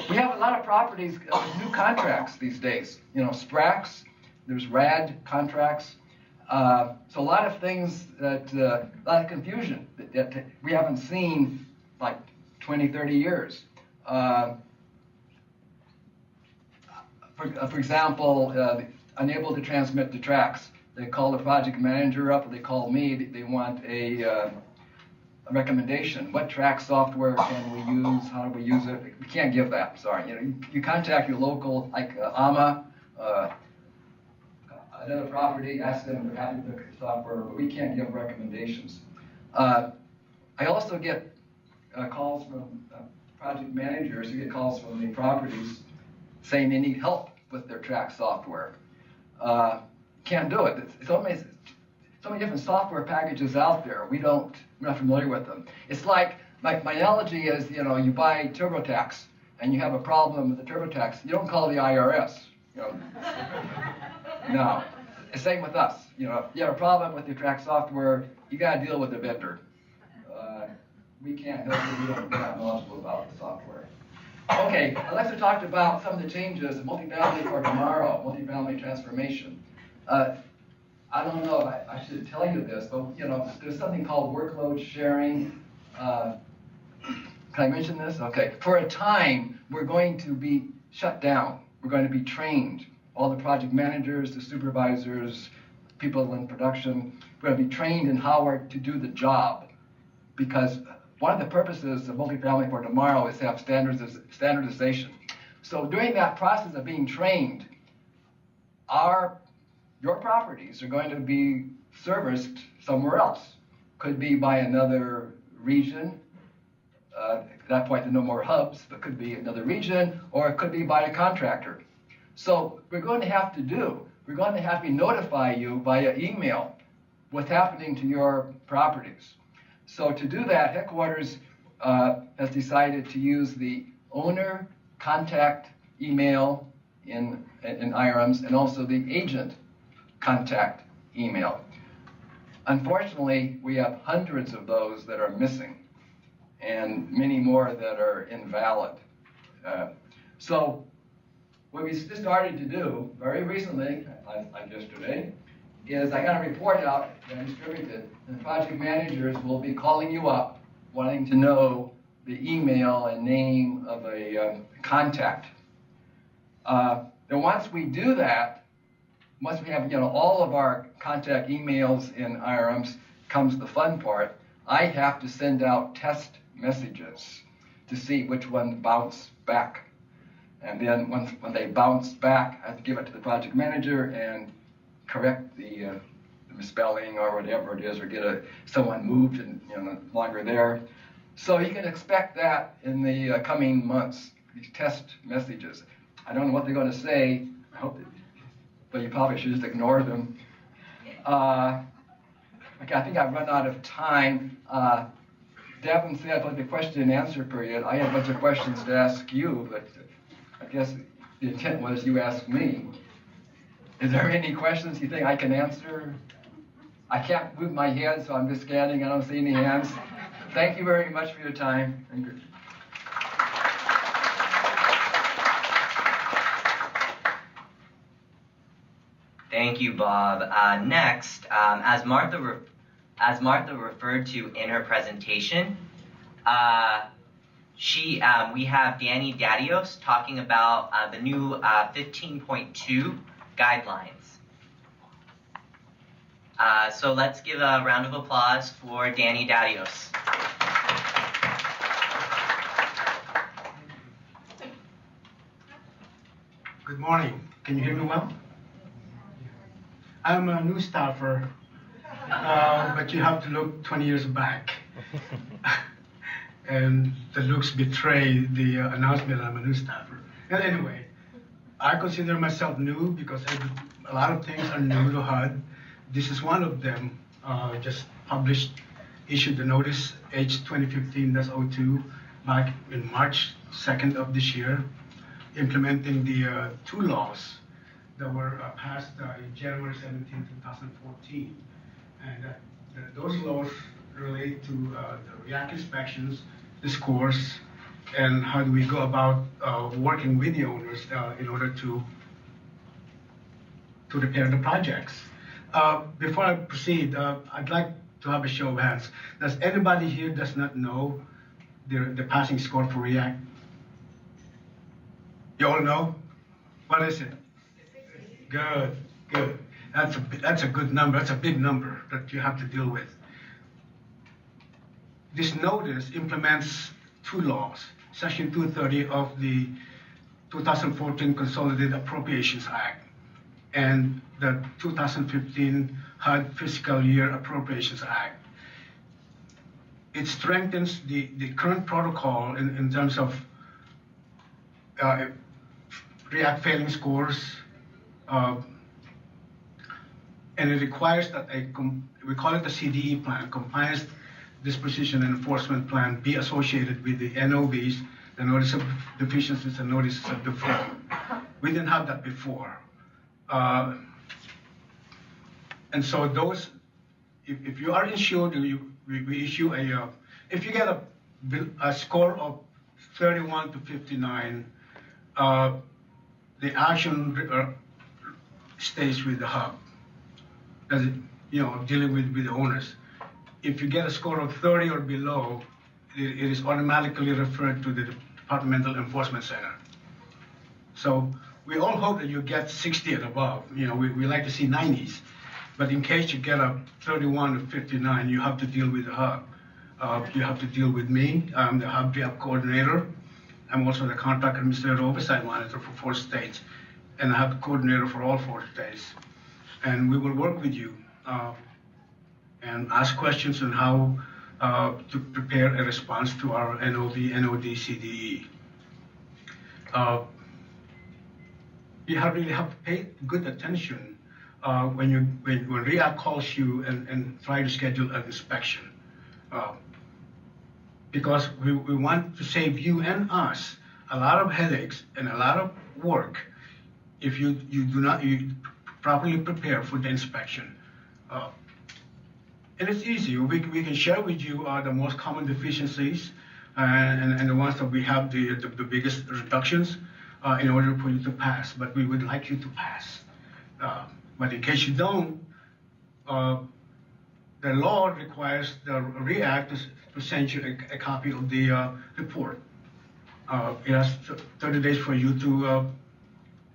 We have a lot of properties, new contracts these days. SPRACs, there's RAD contracts. So a lot of things a lot of confusion that we haven't seen like 20, 30 years. For example, unable to transmit to tracks. they call the project manager up, or they call me. They want a recommendation. What track software can we use? How do we use it? We can't give that. Sorry. You contact your local, like AMA, another property, ask them if they're happy with the software, but we can't give recommendations. I also get calls from project managers who get calls from the properties saying they need help with their track software. Can't do it. It's so many different software packages out there. We're not familiar with them. It's like my analogy is, you buy TurboTax and you have a problem with the TurboTax. You don't call the IRS. No. The same with us. You have a problem with your track software, you got to deal with the vendor. We can't help you. We're not knowledgeable about the software. Okay, Alexa talked about some of the changes in multifamily for tomorrow, multifamily transformation. I don't know if I should tell you this, but there's something called workload sharing. Can I mention this? Okay. For a time, we're going to be shut down. We're going to be trained. All the project managers, the supervisors, people in production, we're going to be trained in how to do the job. Because one of the purposes of multifamily for tomorrow is to have standardization. So during that process of being trained, your properties are going to be serviced somewhere else. Could be by another region. At that point, there are no more hubs, but could be another region, or it could be by a contractor. So we're going to have to notify you via email what's happening to your properties. So to do that, headquarters has decided to use the owner contact email in IRMs and also the agent contact email. Unfortunately, we have hundreds of those that are missing and many more that are invalid. So what we started to do very recently, like yesterday, is I got a report out that I distributed, and project managers will be calling you up wanting to know the email and name of a contact. Then once we do that, once we have all of our contact emails in IRMs, comes the fun part. I have to send out test messages to see which one bounce back. And then when they bounce back, I have to give it to the project manager and correct the misspelling or whatever it is, or get someone moved and no longer there. So you can expect that in the coming months, these test messages. I don't know what they're going to say. I hope that, but you probably should just ignore them. Okay, I think I've run out of time. Devin said about the question and answer period. I had a bunch of questions to ask you, but I guess the intent was you ask me. Is there any questions you think I can answer? I can't move my head, so I'm just scanning. I don't see any hands. Thank you very much for your time. Thank you, Bob. Next, as Martha referred to in her presentation, we have Danny Dadios talking about the new 15.2 guidelines. So let's give a round of applause for Danny Dadios. Good morning. Can you hear me well? I'm a new staffer, but you have to look 20 years back. And the looks betray the announcement that I'm a new staffer. And anyway, I consider myself new because a lot of things are new to HUD. This is one of them. Just issued the notice H 2015-02 back in March 2nd of this year, implementing the two laws that were passed in January 17, 2014. And those laws relate to the REAC inspections, the scores, and how do we go about working with the owners in order to repair the projects. Before I proceed, I'd like to have a show of hands. Does anybody here does not know the passing score for REAC? You all know? What is it? Good, good. That's a good number. That's a big number that you have to deal with. This notice implements two laws, Section 230 of the 2014 Consolidated Appropriations Act and the 2015 HUD Fiscal Year Appropriations Act. It strengthens the current protocol in terms of REAC failing scores, and it requires that we call it the CDE plan, Compliance Disposition and Enforcement Plan, be associated with the NOVs, the Notice of Deficiencies and Notices of Default. We didn't have that before. And so those, if you are insured, we issue if you get a score of 31 to 59, the action stays with the hub, dealing with the owners. If you get a score of 30 or below, it is automatically referred to the Departmental Enforcement Center. So we all hope that you get 60 and above. We like to see 90s. But in case you get a 31 to 59, you have to deal with the hub. You have to deal with me. I'm the hub coordinator. I'm also the contract administrator oversight monitor for 4 states. And I have the coordinator for all 4 states. And we will work with you and ask questions on how to prepare a response to our NOV, NOD, CDE. You really have to pay good attention when REAC calls you and try to schedule an inspection. Because we want to save you and us a lot of headaches and a lot of work if you do not properly prepare for the inspection. And it's easy. We can share with you the most common deficiencies and the ones that we have the biggest reductions in order for you to pass. But we would like you to pass. But in case you don't, the law requires the REAC to send you a copy of the report. It has 30 days for you to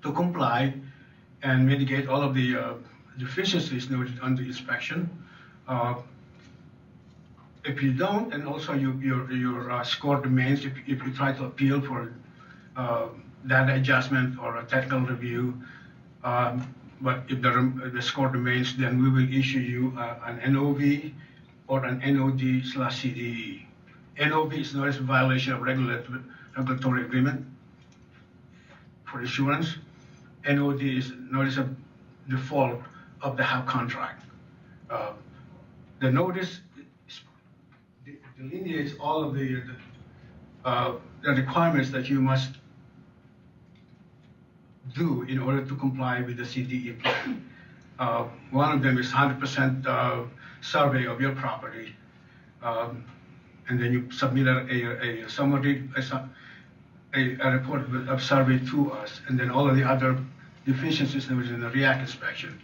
comply and mitigate all of the deficiencies noted under inspection. If you don't, and also your score remains, if you try to appeal for data adjustment or a technical review, but if the score remains, then we will issue you an NOV or an NOD/CDE. NOV is notice of violation of regulatory agreement for insurance. NOD is notice of default of the HAP contract. The notice delineates all of the requirements that you must do in order to comply with the CDE plan. One of them is 100% survey of your property, and then you submit a summary, a report of survey to us, and then all of the other deficiencies that was in the REAC inspection.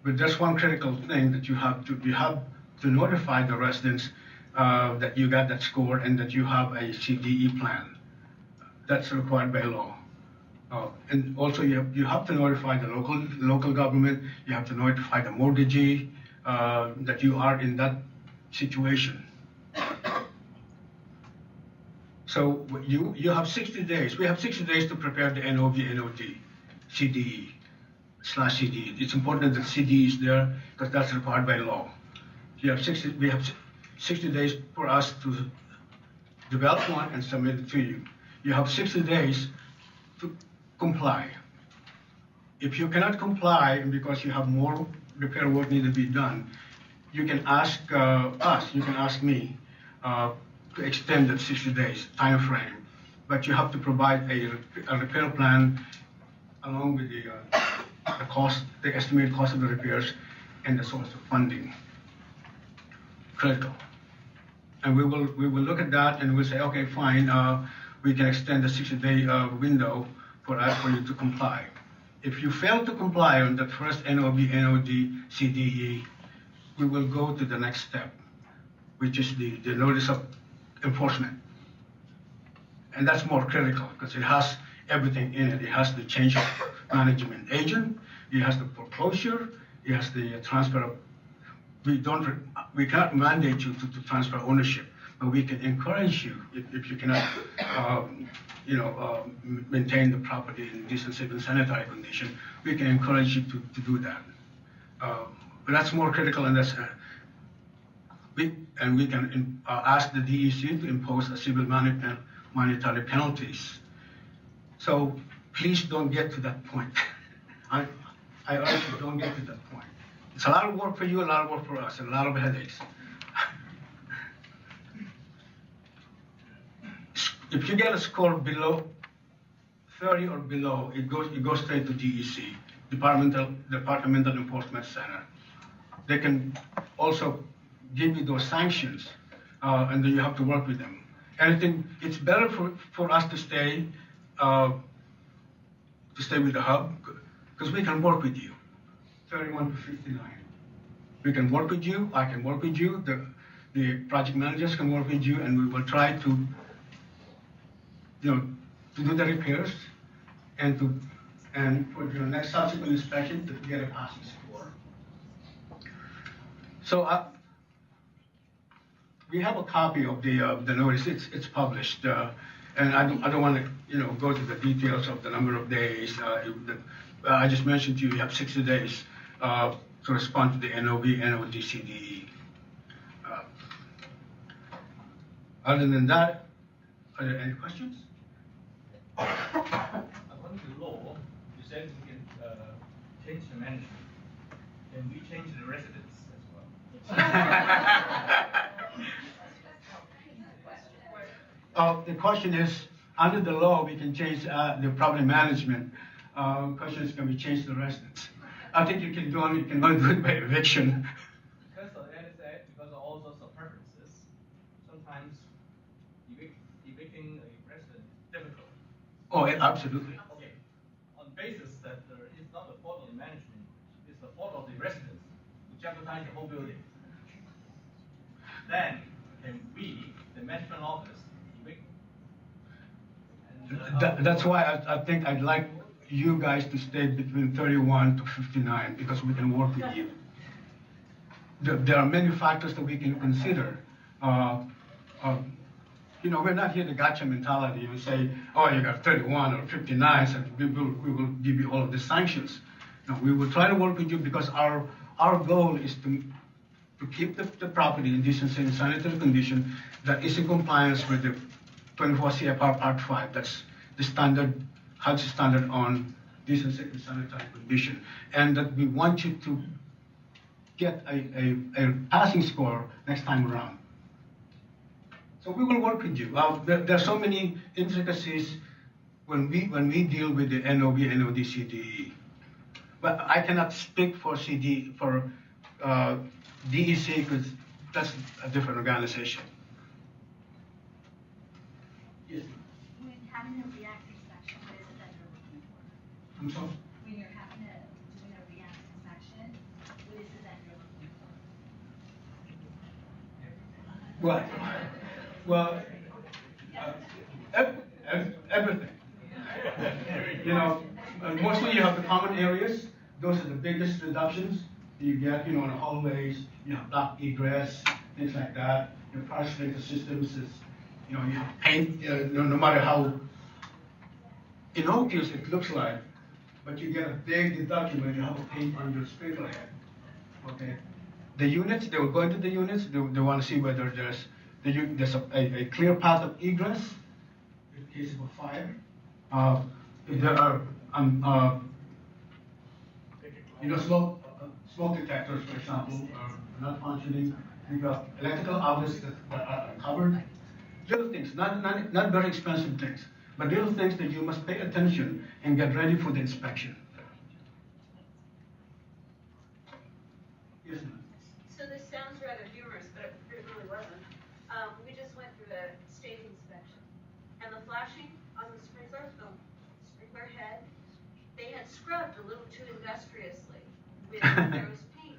But there's one critical thing that you have to notify the residents that you got that score and that you have a CDE plan. That's required by law. And also you have to notify the local government. You have to notify the mortgagee that you are in that situation. So you have 60 days. We have 60 days to prepare the NOV, NOD, CDE/CDE. It's important that CDE is there because that's required by law. We have 60 days for us to develop one and submit it to you. You have 60 days to comply. If you cannot comply because you have more repair work needed to be done, you can ask us, you can ask me to extend that 60 days time frame. But you have to provide a repair plan along with the estimated cost of the repairs and the source of funding. Critical. And we will look at that and we'll say, okay, fine, we can extend the 60-day window for you to comply. If you fail to comply on the first NOV, NOD, CDE, we will go to the next step, which is the notice of enforcement. And that's more critical because it has everything in it. It has the change of management agent, It has the foreclosure, it has the transfer of, we cannot mandate you to transfer ownership, but we can encourage you if you cannot, maintain the property in decent, safe, and sanitary condition. We can encourage you to do that. But that's more critical, and we can ask the DEC to impose a civil monetary penalties. So please don't get to that point. I urge you, don't get to that point. It's a lot of work for you, a lot of work for us, and a lot of headaches. If you get a score below 30 or below, it goes straight to DEC, Departmental Enforcement Center. They can also give you those sanctions, and then you have to work with them. It's better for us to stay with the hub, because we can work with you. 31 to 59. We can work with you. I can work with you. The project managers can work with you, and we will try to do the repairs and for your next subsequent inspection to get a passing score. So we have a copy of the notice. It's published, and I don't want to go to the details of the number of days. I just mentioned to you, you have 60 days to respond to the NOV, NODCDE. Other than that, are there any questions? According to law, you said we can change the management. Can we change the residents as well? The question is, under the law, we can change the property management. Question is, can we change the residents? I think you can only do it by eviction. Because of all sorts of preferences, sometimes evicting a resident is difficult. Oh, absolutely. Okay. On the basis that it's not the fault of the management, it's the fault of the residents who jeopardize the whole building. Then can we, the management office, evict? That's why I think I'd like you guys to stay between 31 to 59, because we can work with you. There are many factors that we can consider. We're not here to gotcha mentality. You say, oh, you got 31 or 59, so we will give you all of the sanctions. No, we will try to work with you, because our goal is to keep the property in decent and sanitary condition that is in compliance with the 24 CFR Part 5. That's the standard, HUD's standard on decent and sanitary condition. And that we want you to get a passing score next time around. So we will work with you. There are so many intricacies when we deal with the NOV, NODCDE. But I cannot speak for DEC, because that's a different organization. Yes. When having a REAC inspection, what is it that you're looking for? I'm sorry? When you're doing a REAC inspection, what is it that you're looking for? Everything. Mostly you have the common areas. Those are the biggest reductions you get. In the hallways, you have block egress, things like that. Your fire sprinkler systems is, you have paint. No matter how innocuous it looks like, but you get a big deduction when you have a paint on your sprinkler head. Okay. The units, they will go into the units. They want to see whether there's a clear path of egress in case of a fire. If there are smoke detectors, for example, are not functioning. You've got electrical outlets that are covered. Little things, not very expensive things, but little things that you must pay attention and get ready for the inspection. Yes, ma'am. So this sounds rather humorous, but it really wasn't. We just went through a state inspection, and the flashing on the sprinkler head, they had scrubbed a little too industriously with there was paint.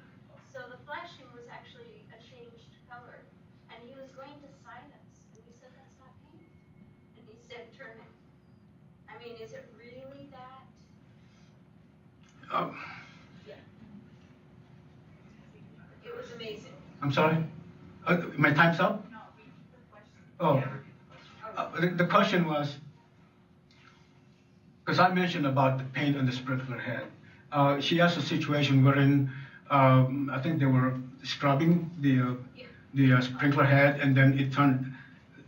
So the flashing was actually a changed color, and he was going to sign us, and we said, that's not paint. And he said, turn it. I mean, is it really that? I'm sorry? My time's up? No, read the question. Oh, the question was, because I mentioned about the paint on the sprinkler head. She has a situation wherein I think they were scrubbing the sprinkler head, and then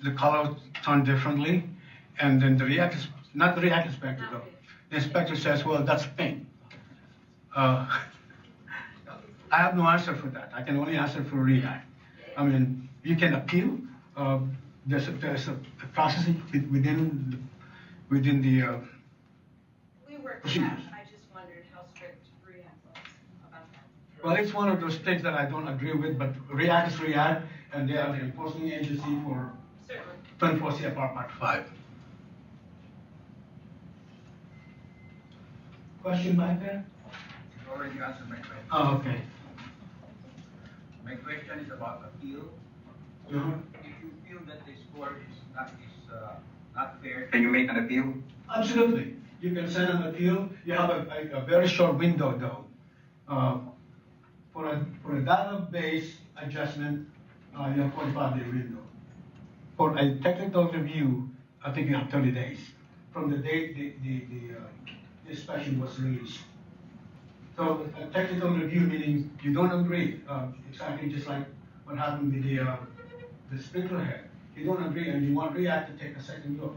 the color turned differently, and then not the REAC inspector though. The inspector says, well, that's paint. I have no answer for that. I can only answer for REAC. I mean, you can appeal. There's a process within the We worked procedures. that. I just wondered how strict REAC was about that. Well, it's one of those things that I don't agree with, but REAC is REAC, and they are the enforcing agency for Certainly. 24 CFR Part 5. Question back there? You already answered my question. Oh, okay. My question is about appeal. Uh-huh. If you feel that the score is not fair, can you make an appeal? Absolutely. You can send an appeal. You have a very short window, though. For a database adjustment, you have 45-day window. For a technical review, I think you have 30 days from the date the inspection was released. So a technical review meaning you don't agree, exactly just like what happened with the sprinkler head. You don't agree and you want REAC to take a second look.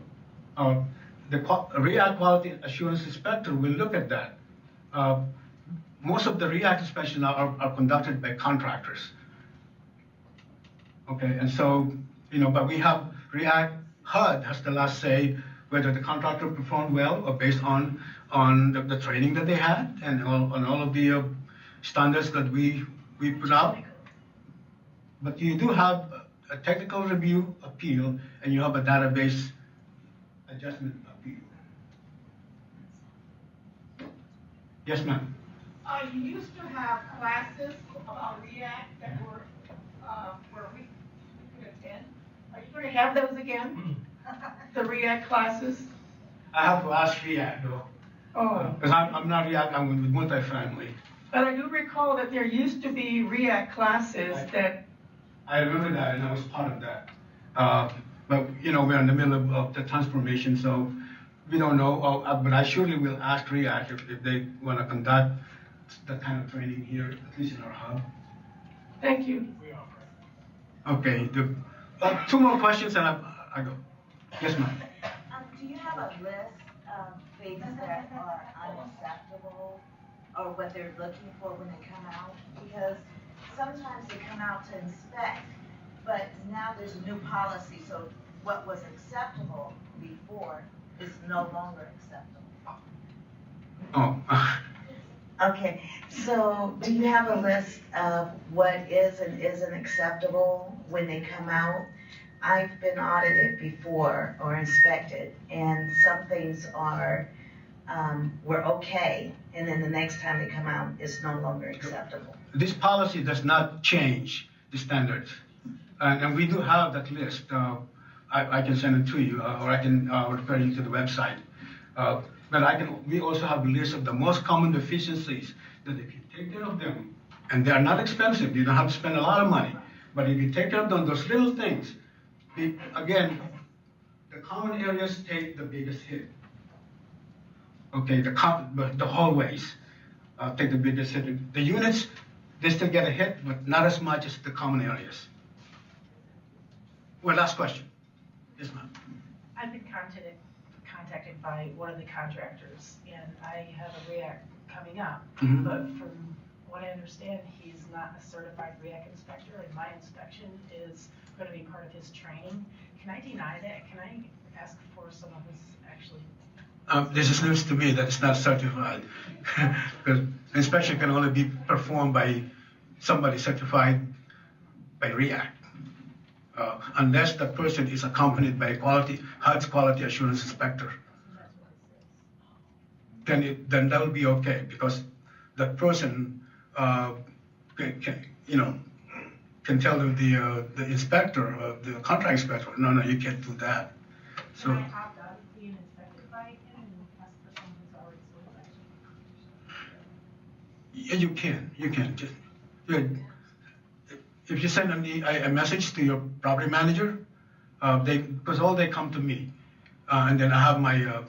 The REAC Quality Assurance Inspector will look at that. Most of the REAC inspections are conducted by contractors. Okay, and so, but we have REAC, HUD has the last say whether the contractor performed well or based on the training that they had and on all of the standards that we put out. But you do have a technical review appeal and you have a database adjustment appeal. Yes, ma'am. You used to have classes about REAC that were where we could attend. Are you going to have those again? The REAC classes? I have to ask REAC though. Oh. Because I'm not REAC, I'm with Multifamily. But I do recall that there used to be REAC classes that. I remember that, and I was part of that. But we're in the middle of the transformation, so we don't know. But I surely will ask REAC if they want to conduct that kind of training here, at least in our hub. Thank you. Okay. Two more questions, and I go. Yes, ma'am. Do you have a list of things that are unacceptable or what they're looking for when they come out? Because sometimes they come out to inspect, but now there's a new policy, so what was acceptable before is no longer acceptable. Oh. Okay, so do you have a list of what is and isn't acceptable when they come out? I've been audited before or inspected, and some things were okay, and then the next time they come out, it's no longer acceptable. This policy does not change the standards, and we do have that list. I can send it to you, or I can refer you to the website. But we also have a list of the most common deficiencies that if you take care of them, and they are not expensive, you don't have to spend a lot of money, but if you take care of them, those little things, again, the common areas take the biggest hit. Okay, the hallways take the biggest hit. The units, they still get a hit, but not as much as the common areas. Well, last question. Yes, ma'am. I've been contacted by one of the contractors, and I have a REAC coming up. Mm-hmm. But from what I understand, he's not a certified REAC inspector, and my inspection is going to be part of his training. Can I deny that? Can I ask for someone who's actually... This is news to me that it's not certified. Because inspection can only be performed by somebody certified by REAC. Unless the person is accompanied by HUD's quality assurance inspector. Then that will be okay, because that person can tell the inspector, the contract inspector, no, you can't do that. So. Can I opt out of being inspected by him and ask for someone who's already certified? Yeah, you can. if you send a message to your property manager, because all they come to me, and then I have my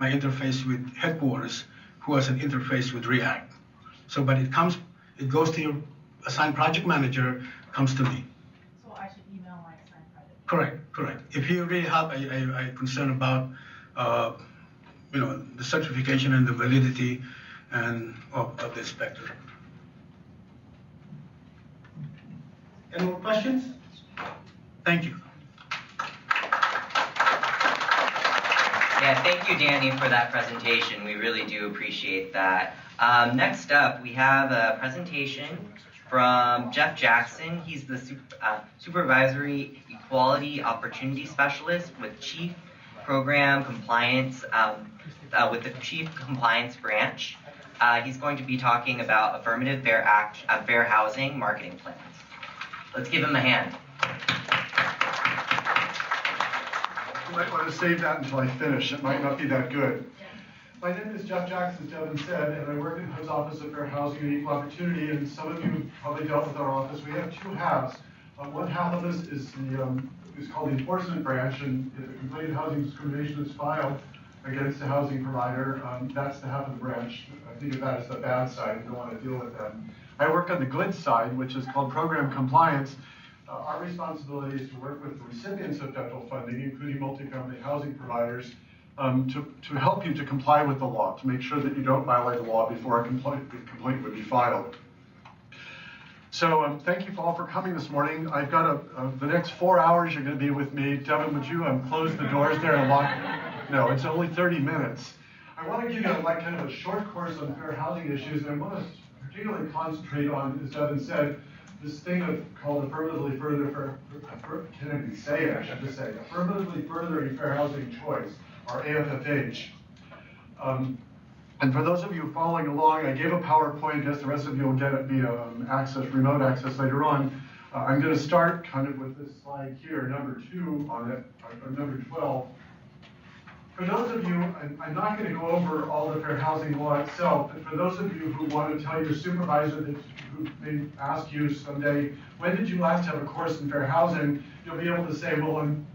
interface with headquarters, who has an interface with REAC. So, but it goes to your assigned project manager, comes to me. So I should email my assigned project? Correct. If you really have a concern about, the certification and the validity of the inspector. Any more questions? Thank you. Yeah, thank you, Danny, for that presentation. We really do appreciate that. Next up, we have a presentation from Jeff Jackson. He's the Supervisory Equality Opportunity Specialist with Chief Program Compliance, with the Chief Compliance Branch. He's going to be talking about Affirmative Fair Housing Marketing Plans. Let's give him a hand. You might want to save that until I finish. It might not be that good. My name is Jeff Jackson, as Devin said, and I work in HUD's Office of Fair Housing and Equal Opportunity, and some of you probably dealt with our office. We have two halves. One half of us is called the Enforcement Branch, and if a complaint of housing discrimination is filed against a housing provider, that's the half of the branch. I think of that as the bad side. We don't want to deal with them. I work on the good side, which is called Program Compliance. Our responsibility is to work with the recipients of federal funding, including multifamily housing providers, to help you to comply with the law, to make sure that you don't violate the law before a complaint would be filed. So thank you all for coming this morning. I've got the next 4 hours you're going to be with me. Devin, would you close the doors there and lock? No, it's only 30 minutes. I want to give you kind of a short course on fair housing issues, and I want to particularly concentrate on, as Devin said, this thing called affirmatively furthering fair housing choice, or AFFH. And for those of you following along, I gave a PowerPoint. As the rest of you will get it via remote access later on. I'm going to start kind of with this slide here, number 2 on it, or number 12. For those of you, I'm not going to go over all the fair housing law itself, but for those of you who want to tell your supervisor who may ask you someday, when did you last have a course in fair housing, you'll be able to say, well, on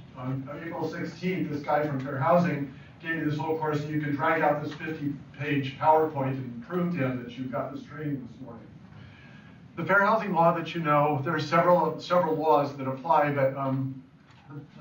April 16th, this guy from Fair Housing gave me this whole course, and you can drag out this 50-page PowerPoint and prove to him that you've got this training this morning. The fair housing law that you know, there are several laws that apply, but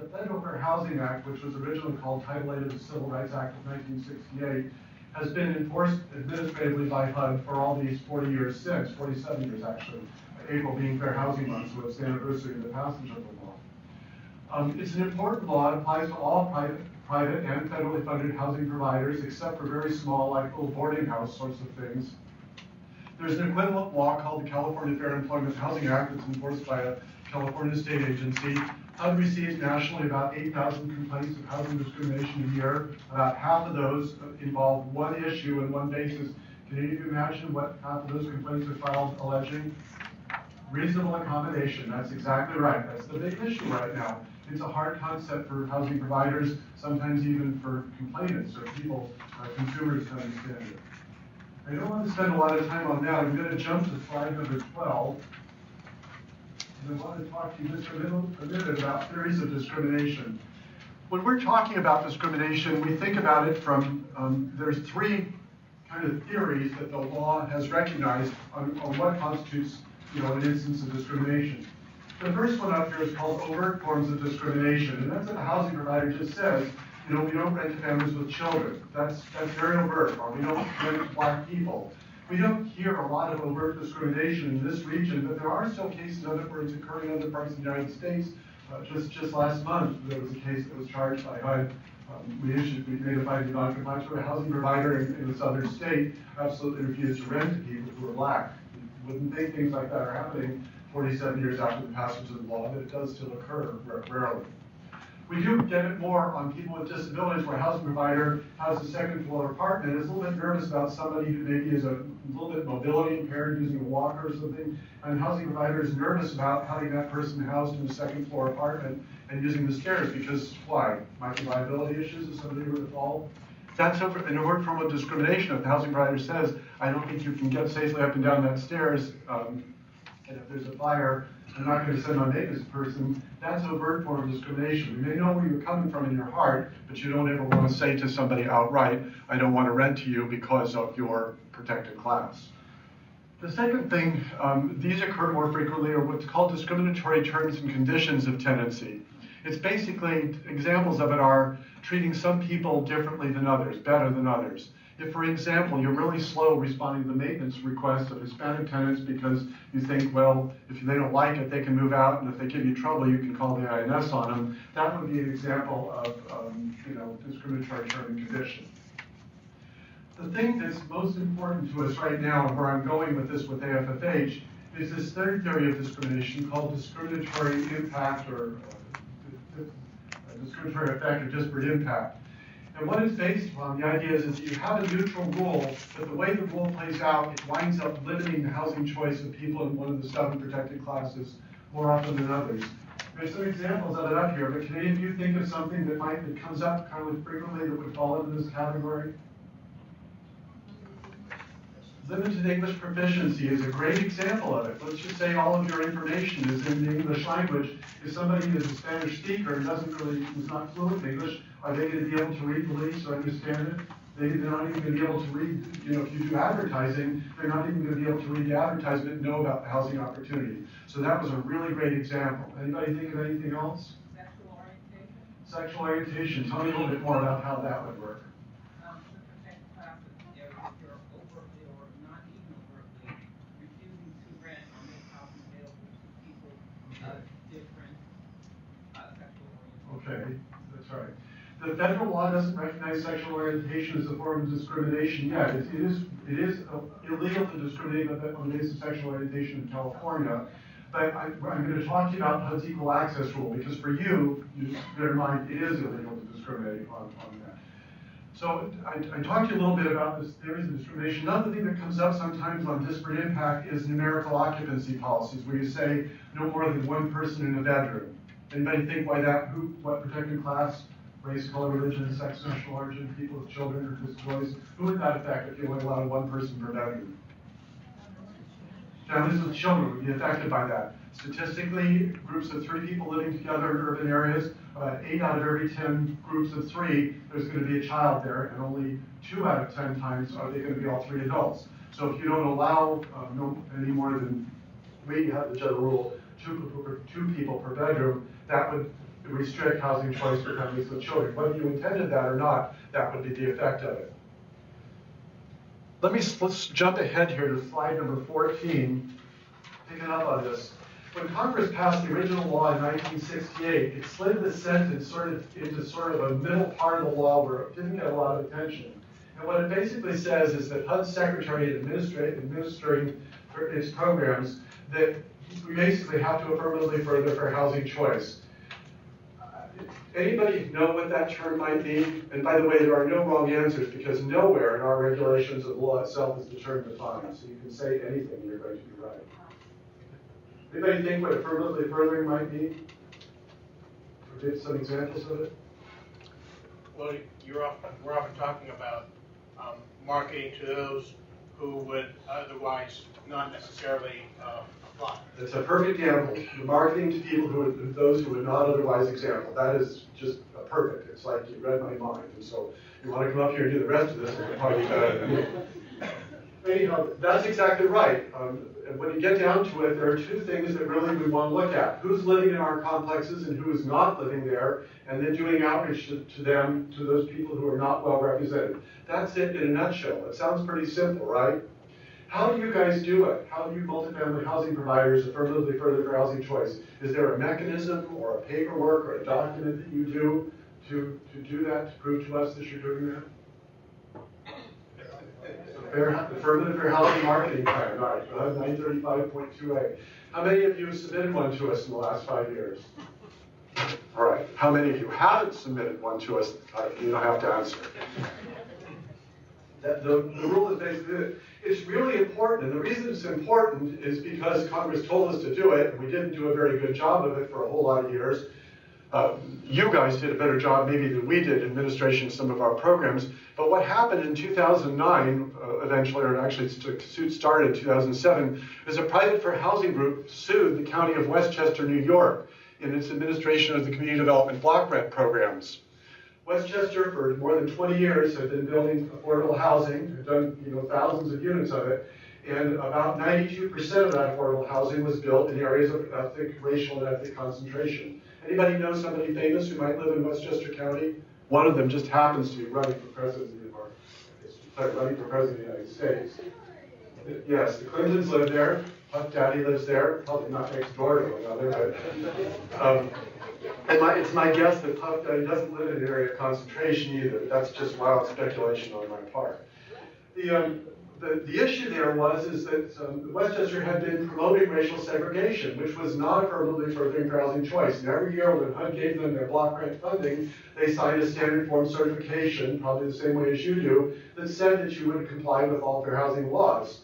the Federal Fair Housing Act, which was originally called Title 8 of the Civil Rights Act of 1968, has been enforced administratively by HUD for all these 40 years since, 47 years actually, April being Fair Housing Month, so it's the anniversary of the passage of the law. It's an important law. It applies to all private and federally funded housing providers, except for very small, like little boarding house sorts of things. There's an equivalent law called the California Fair Employment Housing Act that's enforced by a California state agency. HUD receives nationally about 8,000 complaints of housing discrimination a year. About half of those involve one issue and one basis. Can any of you imagine what half of those complaints are filed alleging? Reasonable accommodation. That's exactly right. That's the big issue right now. It's a hard concept for housing providers, sometimes even for complainants or people, consumers to understand it. I don't want to spend a lot of time on that. I'm going to jump to slide number 12. And I want to talk to you just a minute about theories of discrimination. When we're talking about discrimination, we think about it from, there's 3 kind of theories that the law has recognized on what constitutes, an instance of discrimination. The first one up here is called overt forms of discrimination, and that's what the housing provider just says. We don't rent to families with children. That's very overt. Or we don't rent to black people. We don't hear a lot of overt discrimination in this region, but there are still cases of it where it's occurring in other parts of the United States. Just last month, there was a case that was charged by HUD. We made a finding non-compliance where a housing provider in a southern state absolutely refused to rent to people who were black. You wouldn't think things like that are happening 47 years after the passage of the law, but it does still occur rarely. We do get it more on people with disabilities where a housing provider has a second floor apartment and is a little bit nervous about somebody who maybe is a little bit mobility impaired using a walker or something, and the housing provider is nervous about having that person housed in a second floor apartment and using the stairs because why? Might be liability issues if somebody were to fall. That's an overt form of discrimination. If the housing provider says, I don't think you can get safely up and down that stairs, and if there's a fire, I'm not going to send my maintenance person, that's overt form of discrimination. You may know where you're coming from in your heart, but you don't ever want to say to somebody outright, I don't want to rent to you because of your protected class. The second thing, these occur more frequently, are what's called discriminatory terms and conditions of tenancy. It's basically, examples of it are treating some people differently than others, better than others. If, for example, you're really slow responding to the maintenance requests of Hispanic tenants because you think, well, if they don't like it, they can move out, and if they give you trouble, you can call the INS on them, that would be an example of discriminatory term and condition. The thing that's most important to us right now, and where I'm going with this with AFFH, is this third theory of discrimination called discriminatory impact or discriminatory effect or disparate impact. And what it's based upon, the idea is that you have a neutral rule, but the way the rule plays out, it winds up limiting the housing choice of people in one of the 7 protected classes more often than others. There's some examples of it up here, but can any of you think of something that comes up kind of frequently that would fall into this category? Limited English proficiency is a great example of it. Let's just say all of your information is in the English language. If somebody is a Spanish speaker and is not fluent in English, are they going to be able to read the lease or understand it? They're not even going to be able to read, if you do advertising, they're not even going to be able to read the advertisement and know about the housing opportunity. So that was a really great example. Anybody think of anything else? Sexual orientation. Sexual orientation. Tell me a little bit more about how that would work. Okay, that's right. The federal law doesn't recognize sexual orientation as a form of discrimination yet. It is illegal to discriminate on the basis of sexual orientation in California. But I'm going to talk to you about HUD's equal access rule, because for you bear in mind, it is illegal to discriminate on that. So I talked to you a little bit about this theories of discrimination. Another thing that comes up sometimes on disparate impact is numerical occupancy policies, where you say no more than 1 person in a bedroom. Anybody think why that? What protected class? Race, color, religion, sex, national origin, people with children or disabilities? Who would that affect if you only allowed 1 person per bedroom? Families with children would be affected by that. Statistically, groups of 3 people living together in urban areas, about 8 out of every 10 groups of 3, there's going to be a child there, and only 2 out of 10 times are they going to be all 3 adults. So if you don't allow any more than, we have the general rule, 2 people per bedroom, that would restrict housing choice for families with children. Whether you intended that or not, that would be the effect of it. Let's jump ahead here to slide number 14, picking up on this. When Congress passed the original law in 1968, it slid the sentence into sort of a middle part of the law where it didn't get a lot of attention. And what it basically says is that HUD's secretary administering its programs, that we basically have to affirmatively further fair housing choice. Anybody know what that term might mean? And by the way, there are no wrong answers, because nowhere in our regulations of the law itself is the term defined. So you can say anything and you're going to be right. Anybody think what affirmatively furthering might mean? Or give some examples of it? Well, we're often talking about marketing to those who would otherwise not necessarily apply. It's a perfect example. You're marketing to people those who would not otherwise example. That is just perfect. It's like you read my mind. And so you want to come up here and do the rest of this, it'll probably be better than me. Anyhow, that's exactly right. When you get down to it, there are 2 things that really we want to look at. Who's living in our complexes and who is not living there, and then doing outreach to them, to those people who are not well represented. That's it in a nutshell. It sounds pretty simple, right? How do you guys do it? How do you multifamily housing providers affirmatively further for housing choice? Is there a mechanism or a paperwork or a document that you do to do that, to prove to us that you're doing that? Affirmative fair housing marketing plan, all right, 935.2a. How many of you have submitted one to us in the last 5 years? All right, how many of you haven't submitted one to us? You don't have to answer. The rule is basically it. It's really important, and the reason it's important is because Congress told us to do it, and we didn't do a very good job of it for a whole lot of years. You guys did a better job maybe than we did in administration of some of our programs, but what happened in 2009, eventually, or actually the suit started in 2007, is a private fair housing group sued the county of Westchester, New York, in its administration of the community development block grant programs. Westchester, for more than 20 years, have been building affordable housing, have done thousands of units of it, and about 92% of that affordable housing was built in areas of racial and ethnic concentration. Anybody know somebody famous who might live in Westchester County? One of them just happens to be running for president of the United States. Yes, the Clintons live there. Puff Daddy lives there. Probably not next door to one another, but and it's my guess that Puff Daddy doesn't live in an area of concentration either. That's just wild speculation on my part. The issue there is that Westchester had been promoting racial segregation, which was not affirmatively furthering fair housing choice. And every year when HUD gave them their block grant funding, they signed a standard form certification, probably the same way as you do, that said that you would comply with all fair housing laws.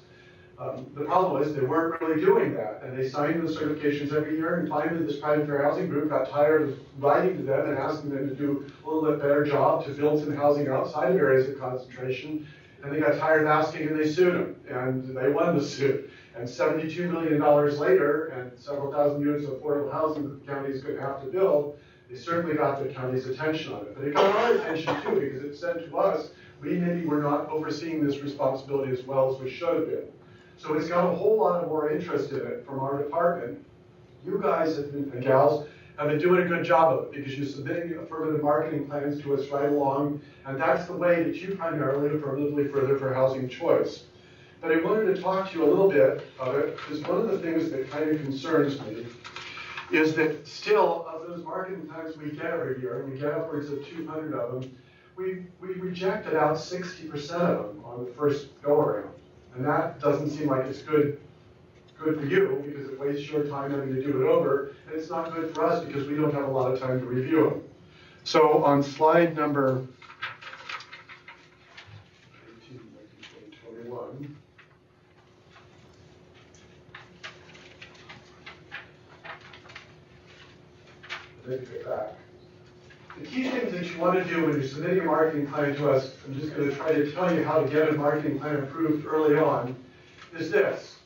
The problem was they weren't really doing that, and they signed those certifications every year, and finally this private fair housing group got tired of writing to them and asking them to do a little bit better job to build some housing outside of areas of concentration. And they got tired of asking, and they sued them, and they won the suit. And $72 million later, and several thousand units of affordable housing that the county is going to have to build, they certainly got the county's attention on it. But it got our attention too, because it said to us, we maybe were not overseeing this responsibility as well as we should have been. So it's got a whole lot more interest in it from our department. You guys and gals have been doing a good job of it because you're submitting affirmative marketing plans to us right along, and that's the way that you primarily affirmatively further for housing choice. But I wanted to talk to you a little bit of it, because one of the things that kind of concerns me is that still, of those marketing plans we get every year, and we get upwards of 200 of them, we reject about 60% of them on the first go-around. And that doesn't seem like it's good for you, because it wastes your time having to do it over, and it's not good for us because we don't have a lot of time to review them. So on slide number 21, the key things that you want to do when you're submitting a marketing plan to us, I'm just going to try to tell you how to get a marketing plan approved early on, is this.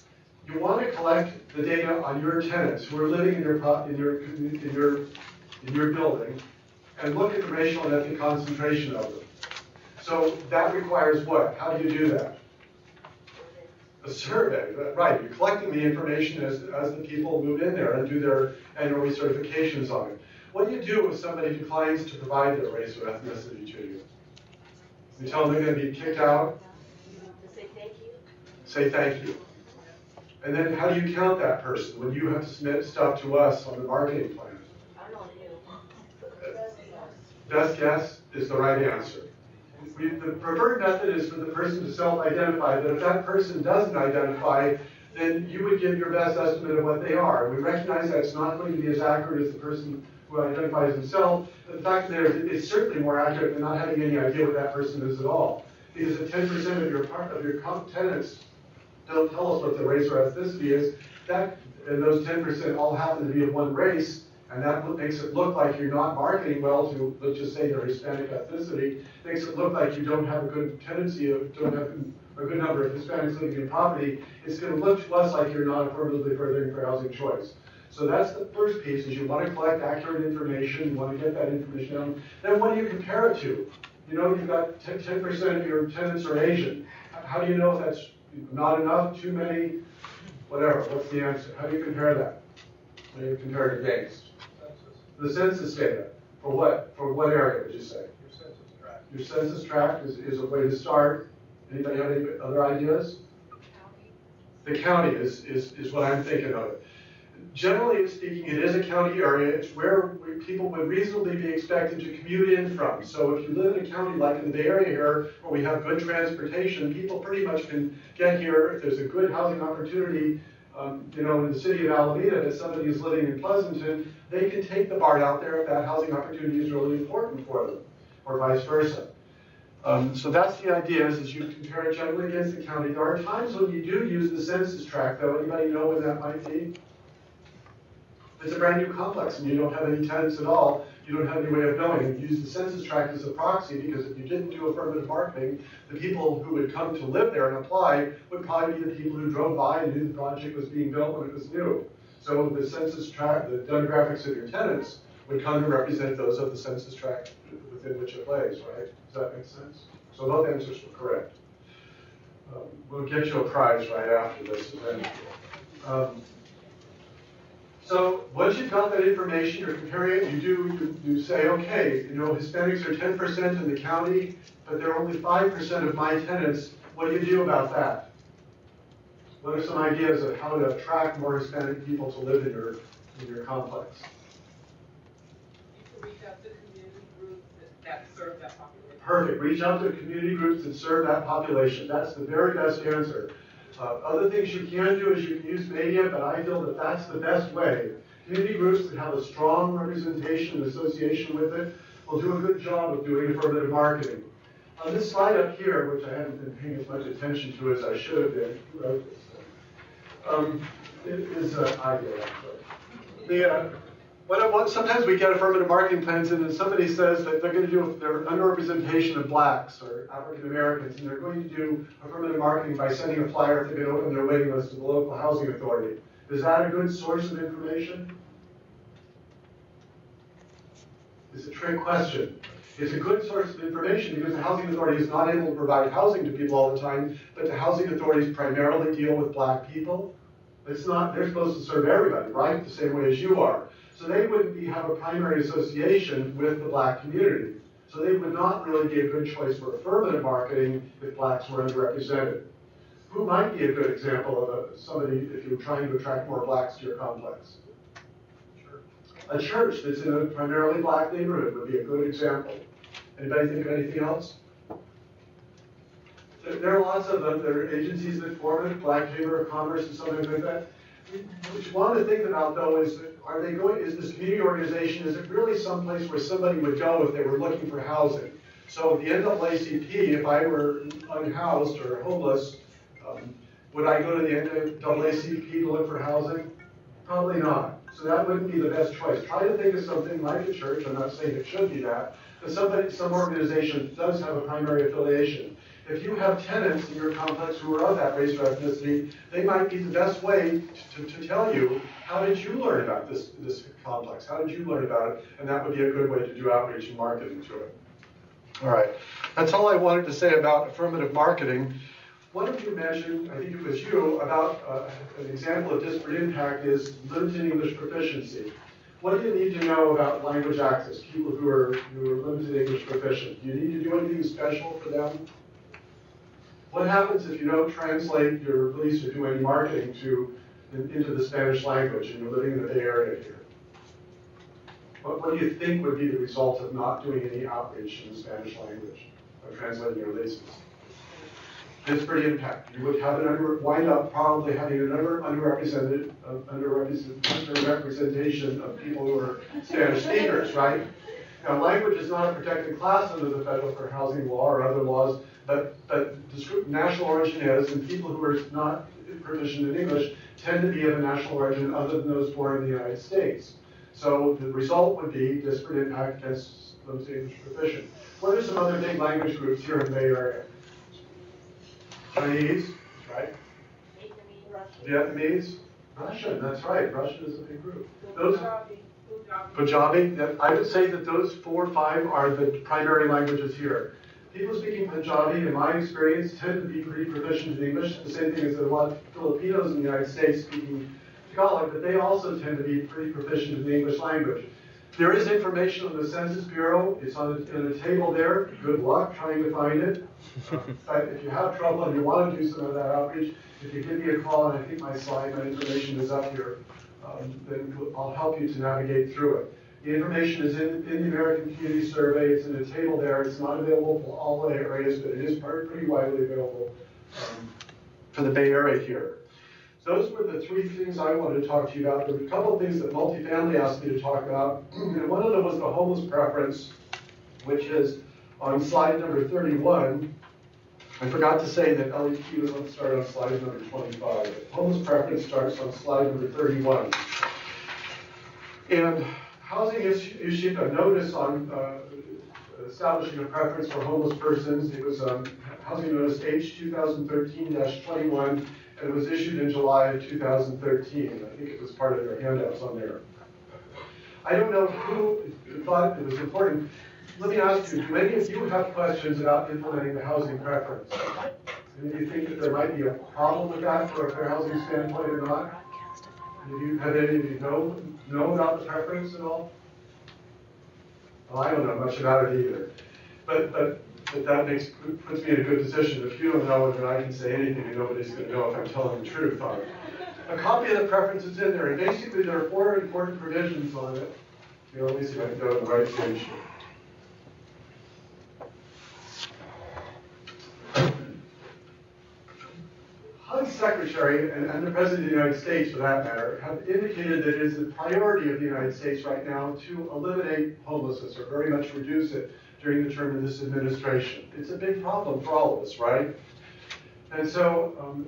You want to collect the data on your tenants who are living in your building, and look at the racial and ethnic concentration of them. So that requires what? How do you do that? A survey, right? You're collecting the information as the people move in there and do their annual recertifications on it. What do you do if somebody declines to provide their race or ethnicity to you? You tell them they're going to be kicked out? Say thank you. Say thank you. And then how do you count that person when you have to submit stuff to us on the marketing plan? I don't know. Best guess is the right answer. The preferred method is for the person to self-identify, but if that person doesn't identify, then you would give your best estimate of what they are. We recognize that's not going to be as accurate as the person who identifies himself, but the fact that it's certainly more accurate than not having any idea what that person is at all. Because if 10% of your tenants don't tell us what the race or ethnicity is, and those 10% all happen to be of one race, and that makes it look like you're not marketing well to, let's just say, their Hispanic ethnicity, makes it look like you don't have a good don't have a good number of Hispanics living in property. It's going to look to us like you're not affirmatively furthering for housing choice. So that's the first piece, is you want to collect accurate information, you want to get that information down. Then what do you compare it to? You know, you've got 10% of your tenants are Asian. How do you know if that's not enough, too many, whatever? What's the answer? How do you compare that? What do you compare it against? The census data. For what? For what area would you say? Your census tract. Your census tract is a way to start. Anybody have any other ideas? The county is what I'm thinking of. Generally speaking, it is a county area. It's where people would reasonably be expected to commute in from. So if you live in a county like in the Bay Area here, where we have good transportation, people pretty much can get here. If there's a good housing opportunity, in the city of Alameda, that somebody is living in Pleasanton, they can take the BART out there if that housing opportunity is really important for them, or vice versa. So that's the idea, is you compare it generally against the county. There are times when you do use the census tract, though. Anybody know when that might be? If it's a brand new complex and you don't have any tenants at all, you don't have any way of knowing. You use the census tract as a proxy because if you didn't do affirmative marketing, the people who would come to live there and apply would probably be the people who drove by and knew the project was being built when it was new. So the census tract, the demographics of your tenants would come to represent those of the census tract within which it lays, right? Does that make sense? So both answers were correct. We'll get you a prize right after this event. So once you've got that information, you're comparing it, you say, okay, Hispanics are 10% in the county, but they're only 5% of my tenants. What do you do about that? What are some ideas of how to attract more Hispanic people to live in your complex? You can reach out to community groups that serve that population. Perfect. Reach out to community groups that serve that population. That's the very best answer. Other things you can do is you can use media, but I feel that that's the best way. Community groups that have a strong representation and association with it will do a good job of doing affirmative marketing. On this slide up here, which I haven't been paying as much attention to as I should have been, who wrote this thing? It is an idea, actually. Sometimes we get affirmative marketing plans in and somebody says that they're going to do their underrepresentation of blacks or African Americans, and they're going to do affirmative marketing by sending a flyer if they're going to open their waiting list to the local housing authority. Is that a good source of information? It's a trick question. It's a good source of information because the housing authority is not able to provide housing to people all the time, but the housing authorities primarily deal with black people. It's not, they're supposed to serve everybody, right? The same way as you are. So they wouldn't have a primary association with the black community. So they would not really be a good choice for affirmative marketing if blacks were underrepresented. Who might be a good example of somebody if you're trying to attract more blacks to your complex? A church that's in a primarily black neighborhood would be a good example. Anybody think of anything else? There are lots of them. There are agencies that form it, Black Chamber of Commerce and something like that. What you want to think about, though, is is this community organization, is it really someplace where somebody would go if they were looking for housing? So the NAACP, if I were unhoused or homeless, would I go to the NAACP to look for housing? Probably not. So that wouldn't be the best choice. Try to think of something like a church. I'm not saying it should be that, but some organization does have a primary affiliation. If you have tenants in your complex who are of that race or ethnicity, they might be the best way to tell you, how did you learn about this complex? How did you learn about it? And that would be a good way to do outreach and marketing to it. All right. That's all I wanted to say about affirmative marketing. One of you mentioned, I think it was you, about an example of disparate impact is limited English proficiency. What do you need to know about language access, people who are limited English proficient? Do you need to do anything special for them? What happens if you don't translate your release or do any marketing into the Spanish language and you're living in the Bay Area here? What do you think would be the result of not doing any outreach in the Spanish language, of translating your releases? Disparate impact. You would have wind up probably having an underrepresentation of people who are Spanish speakers, right? Now, language is not a protected class under the Federal Fair Housing Law or other laws, but national origin is, and people who are not proficient in English tend to be of a national origin other than those born in the United States. So the result would be disparate impact against those English proficient. What are some other big language groups here in the Bay Area? Chinese, right? Vietnamese, Russian, that's right. Russian is a big group. Punjabi, I would say that those 4 or 5 are the primary languages here. People speaking Punjabi, in my experience, tend to be pretty proficient in English. The same thing as a lot of Filipinos in the United States speaking Tagalog, but they also tend to be pretty proficient in the English language. There is information on the Census Bureau. It's in a table there. Good luck trying to find it. But if you have trouble and you want to do some of that outreach, if you give me a call, and I think my information is up here, then I'll help you to navigate through it. The information is in the American Community Survey. It's in a table there. It's not available for all the areas, but it is pretty widely available for the Bay Area here. Those were the 3 things I wanted to talk to you about. There were a couple of things that Multifamily asked me to talk about. And one of them was the homeless preference, which is on slide number 31. I forgot to say that LEP was going to start on slide number 25. Homeless preference starts on slide number 31. And Housing issued a notice on establishing a preference for homeless persons. It was Housing Notice H 2013-21, and it was issued in July of 2013. I think it was part of their handouts on there. I don't know who thought it was important. Let me ask you, do any of you have questions about implementing the housing preference? Any of you think that there might be a problem with that from a fair housing standpoint or not? Have any of you know about the preference at all? Well, I don't know much about it either. But that puts me in a good position. If you don't know it, then I can say anything and nobody's going to know if I'm telling the truth on it. A copy of the preference is in there, and basically there are 4 important provisions on it. Let me see if I can go to the right page. HUD's Secretary and the President of the United States, for that matter, have indicated that it is the priority of the United States right now to eliminate homelessness, or very much reduce it during the term of this administration. It's a big problem for all of us, right? And so,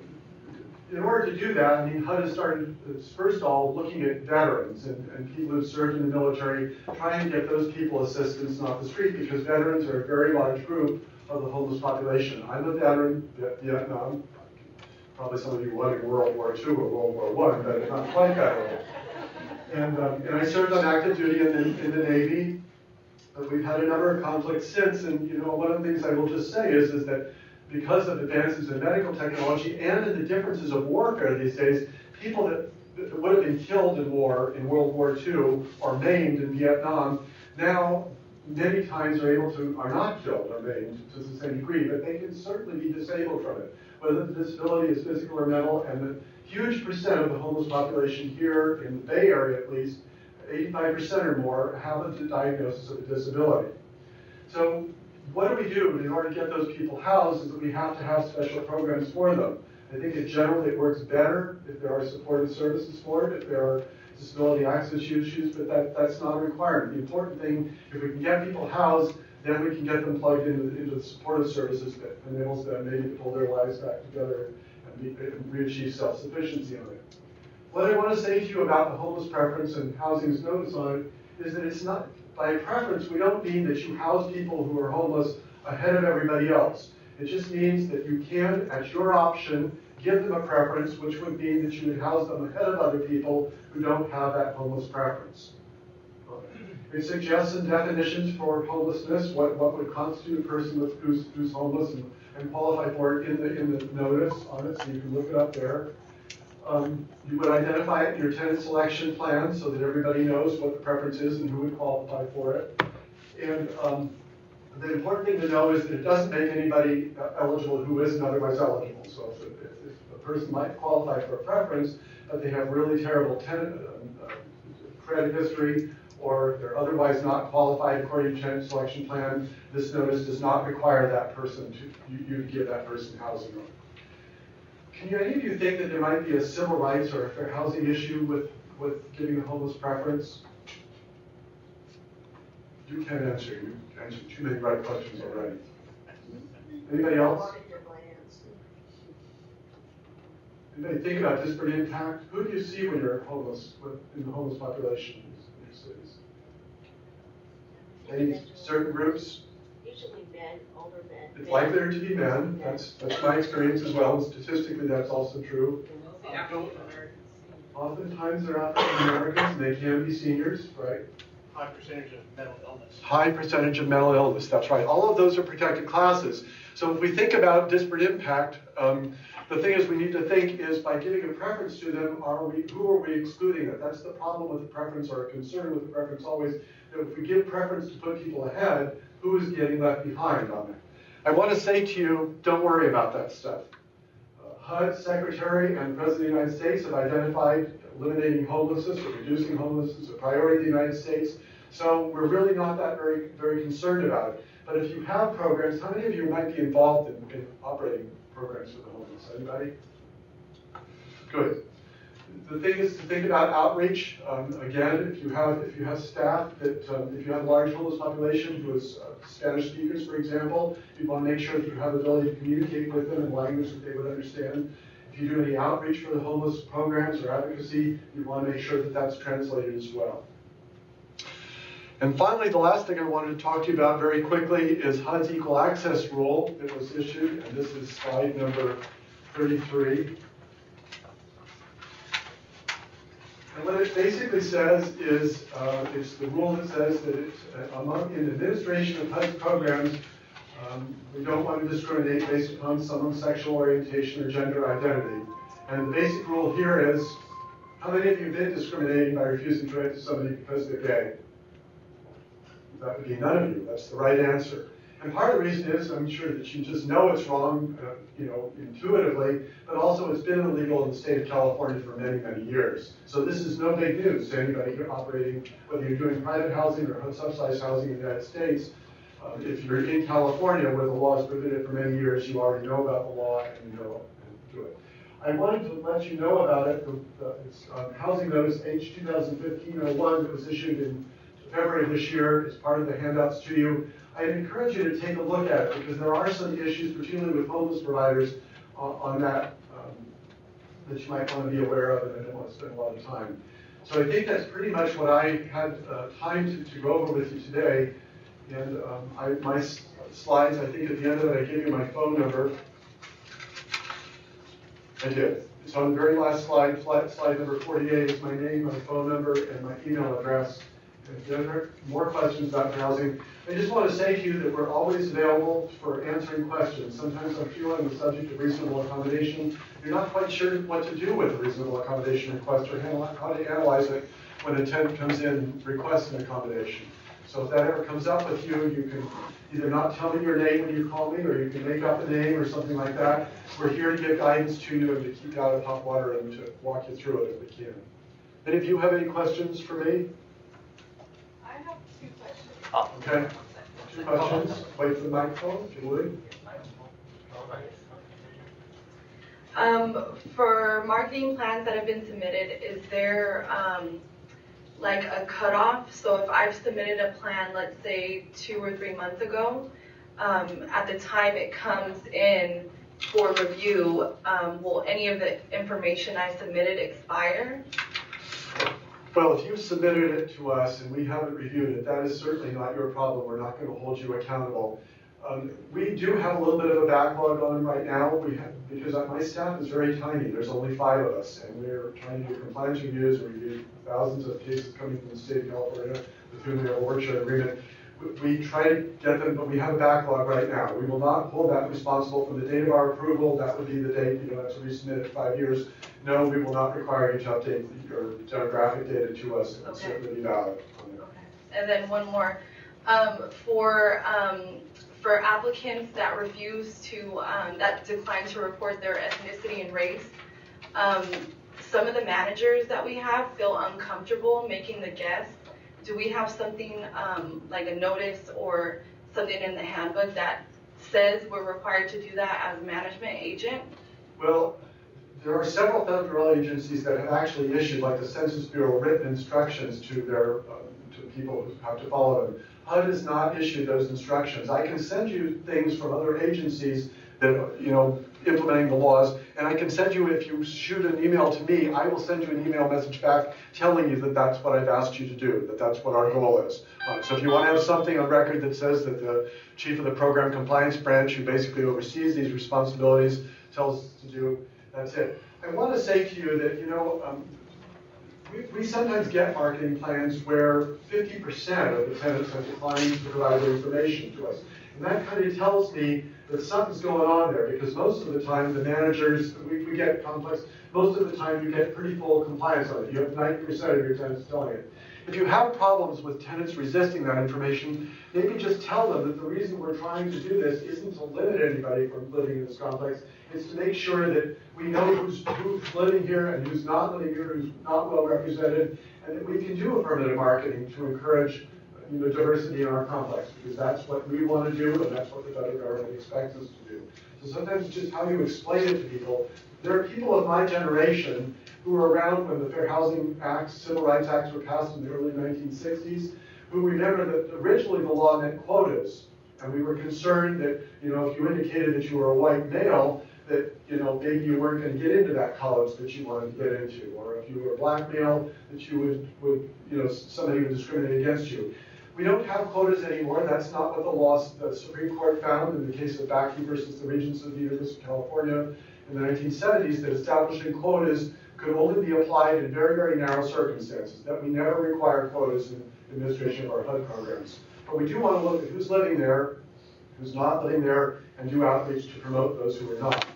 in order to do that, I mean, HUD has started, first of all, looking at veterans and people who've served in the military, trying to get those people assistance off the street, because veterans are a very large group of the homeless population. I'm a veteran, Vietnam. Probably some of you were in World War II or World War I, but not quite that old. And I served on active duty in the Navy. But we've had a number of conflicts since, and one of the things I will just say is that because of advances in medical technology and in the differences of warfare these days, people that would have been killed in war in World War II or maimed in Vietnam now many times are not killed or maimed to the same degree, but they can certainly be disabled from it, whether the disability is physical or mental. And the huge percent of the homeless population here in the Bay Area, at least 85% or more, have a diagnosis of a disability. So what do we do in order to get those people housed is that we have to have special programs for them. I think generally it works better if there are supportive services for it, if there are disability access issues, but that's not a requirement. The important thing, if we can get people housed, then we can get them plugged into the supportive services that enables them maybe to pull their lives back together and re-achieve self-sufficiency on it. What I want to say to you about the homeless preference and housing's notice on it is that it's not, by preference, we don't mean that you house people who are homeless ahead of everybody else. It just means that you can, at your option, give them a preference, which would mean that you would house them ahead of other people who don't have that homeless preference. It suggests some definitions for homelessness, what would constitute a person who's homeless and qualify for it in the notice on it, so you can look it up there. You would identify it in your tenant selection plan so that everybody knows what the preference is and who would qualify for it. And the important thing to know is that it doesn't make anybody eligible who isn't otherwise eligible. So if a person might qualify for a preference, but they have really terrible tenant credit history, or they're otherwise not qualified according to tenant selection plan, this notice does not require that person you to give that person housing. Can any of you think that there might be a civil rights or a fair housing issue with giving a homeless preference? You can't answer. You answered too many right questions already. Anybody else? Anybody think about disparate impact? Who do you see when you're homeless, in the homeless population in your cities? Any certain groups? Usually men, older men. It's likely to be men. That's my experience as well. And statistically, that's also true. Oftentimes they're African Americans, and they can be seniors, right? High percentage of mental illness. High percentage of mental illness, that's right. All of those are protected classes. So if we think about disparate impact, the thing is we need to think is by giving a preference to them, who are we excluding it? That's the problem with the preference, or a concern with the preference always, that if we give preference to put people ahead, who is getting left behind on it? I want to say to you, don't worry about that stuff. HUD Secretary and President of the United States have identified eliminating homelessness or reducing homelessness a priority of the United States. So we're really not that very, very concerned about it. But if you have programs, how many of you might be involved in operating programs for the homeless? Anybody? Good. The thing is to think about outreach. Again, if you have staff that, if you have a large homeless population who is Spanish speakers, for example, you want to make sure that you have the ability to communicate with them in language that they would understand. If you do any outreach for the homeless programs or advocacy, you want to make sure that that's translated as well. And finally, the last thing I wanted to talk to you about very quickly is HUD's Equal Access Rule that was issued, and this is slide number 33. And what it basically says is, it's the rule that says that it's, in the administration of HUD's programs, we don't want to discriminate based upon someone's sexual orientation or gender identity. And the basic rule here is, how many of you have been discriminating by refusing to rent to somebody because they're gay? That would be none of you. That's the right answer. And part of the reason is, I'm sure that you just know it's wrong, intuitively, but also it's been illegal in the state of California for many, many years. So this is no big news to anybody here operating, whether you're doing private housing or subsidized housing in the United States. If you're in California where the law has prohibited it for many years, you already know about the law and you know and do it. I wanted to let you know about it. It's Housing Notice H 2015-01 that was issued in February of this year as part of the handouts to you. I encourage you to take a look at it because there are some issues, particularly with homeless providers, on that that you might want to be aware of, and I don't want to spend a lot of time. So I think that's pretty much what I had time to go over with you today. And my slides, I think at the end of it, I gave you my phone number. I did. It's on the very last slide, slide number 48 is my name, my phone number, and my email address. And if you have more questions about housing, I just want to say to you that we're always available for answering questions. Sometimes I feel on the subject of reasonable accommodation, you're not quite sure what to do with a reasonable accommodation request or how to analyze it when a tenant comes in and requests an accommodation. So if that ever comes up with you, you can either not tell me your name when you call me, or you can make up a name or something like that. We're here to give guidance to you and to keep you out of hot water and to walk you through it if we can. Any of you have any questions for me? I have two questions. Oh. Okay. Two questions. Wait for the microphone, if you would. For marketing plans that have been submitted, is there like a cutoff? So if I've submitted a plan, let's say 2 or 3 months ago, at the time it comes in for review, will any of the information I submitted expire? Well, if you submitted it to us and we haven't reviewed it, that is certainly not your problem. We're not going to hold you accountable. We do have a little bit of a backlog on right now because my staff is very tiny. There's only 5 of us, and we're trying to do compliance reviews. We review thousands of cases coming from the state of California with whom we have a work-share agreement. We try to get them, but we have a backlog right now. We will not hold that responsible from the date of our approval. That would be the date you have to resubmit it 5 years. No, we will not require you to update your demographic data to us. It will certainly be valid. Okay. And then one more. For applicants that refuse to, that decline to report their ethnicity and race, some of the managers that we have feel uncomfortable making the guess. Do we have something like a notice or something in the handbook that says we're required to do that as a management agent? Well, there are several federal agencies that have actually issued, like the Census Bureau, written instructions to their to people who have to follow them. HUD has not issued those instructions. I can send you things from other agencies that, implementing the laws, and I can send you, if you shoot an email to me, I will send you an email message back telling you that that's what I've asked you to do, that that's what our goal is. So if you want to have something on record that says that the chief of the program compliance branch, who basically oversees these responsibilities, tells us to do, that's it. I want to say to you that, we sometimes get marketing plans where 50% of the tenants have declined to provide their information to us. And that kind of tells me that something's going on there, because most of the time the managers, we get complex, most of the time you get pretty full compliance on it. You have 90% of your tenants telling it. If you have problems with tenants resisting that information, maybe just tell them that the reason we're trying to do this isn't to limit anybody from living in this complex. It's to make sure that we know who's living here and who's not living here, who's not well represented, and that we can do affirmative marketing to encourage diversity in our complex, because that's what we want to do and that's what the federal government expects us to do. So sometimes it's just how you explain it to people. There are people of my generation who were around when the Fair Housing Act, Civil Rights Acts were passed in the early 1960s, who remember that originally the law meant quotas. And we were concerned that, if you indicated that you were a white male, that, maybe you weren't going to get into that college that you wanted to get into. Or if you were a black male, that you would somebody would discriminate against you. We don't have quotas anymore. That's not what the Supreme Court found in the case of Bakke versus the Regents of the University of California in the 1970s, that establishing quotas could only be applied in very, very narrow circumstances, that we never require quotas in administration of our HUD programs. But we do want to look at who's living there, who's not living there, and do outreach to promote those who are not.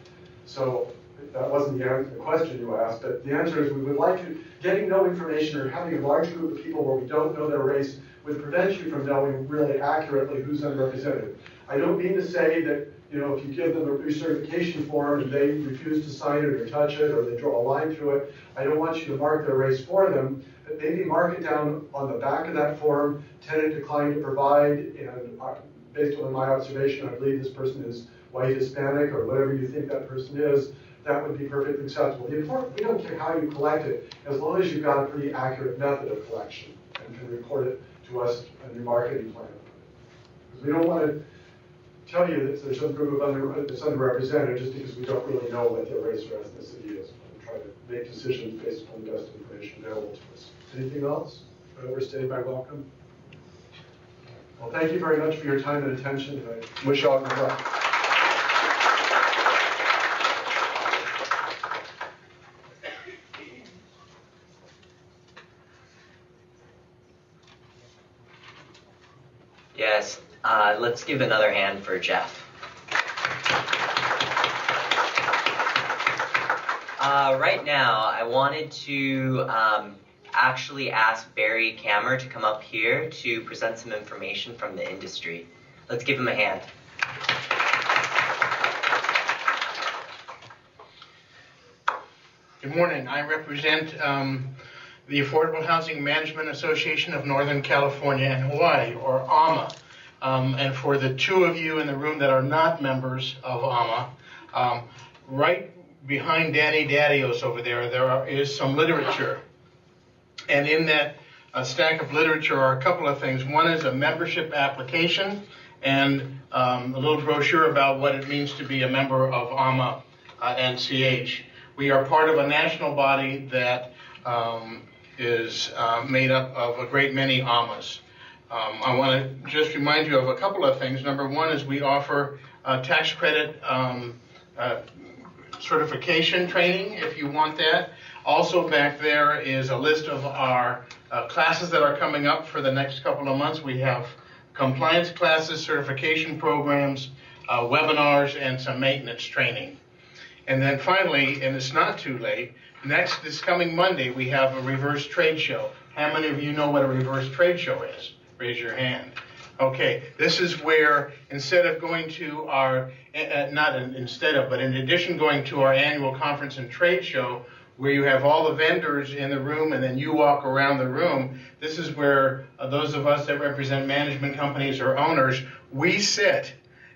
So that wasn't the question you asked, but the answer is we would like to, getting no information or having a large group of people where we don't know their race would prevent you from knowing really accurately who's underrepresented. I don't mean to say that, you know, if you give them a recertification form and they refuse to sign it or touch it or they draw a line through it, I don't want you to mark their race for them, but maybe mark it down on the back of that form, tenant declined to provide, and based on my observation, I believe this person is white, Hispanic, or whatever you think that person is, that would be perfectly acceptable. The important, we don't care how you collect it, as long as you've got a pretty accurate method of collection and can report it to us on your marketing plan. Because we don't want to tell you that there's some group that's underrepresented just because we don't really know what their race or ethnicity is. We try to make decisions based upon the best information available to us. Anything else? I overstayed my welcome. Well, thank you very much for your time and attention, and I wish you all good luck. Yes, let's give another hand for Jeff. Right now, I wanted to actually ask Barry Kammer to come up here to present some information from the industry. Let's give him a hand. Good morning. I represent the Affordable Housing Management Association of Northern California and Hawaii, or AHMA. And for the two of you in the room that are not members of AHMA, right behind Danny Daddios over there is some literature. And in that stack of literature are a couple of things. One is a membership application and a little brochure about what it means to be a member of AHMA and CH. We are part of a national body that is made up of a great many AHMAs. I want to just remind you of a couple of things. Number one is we offer tax credit certification training if you want that. Also back there is a list of our classes that are coming up for the next couple of months. We have compliance classes, certification programs, webinars, and some maintenance training. And then finally, and it's not too late, this coming Monday we have a reverse trade show. How many of you know what a reverse trade show is? Raise your hand. Okay, this is where instead of going to our, but in addition going to our annual conference and trade show, where you have all the vendors in the room and then you walk around the room, this is where those of us that represent management companies or owners, we sit,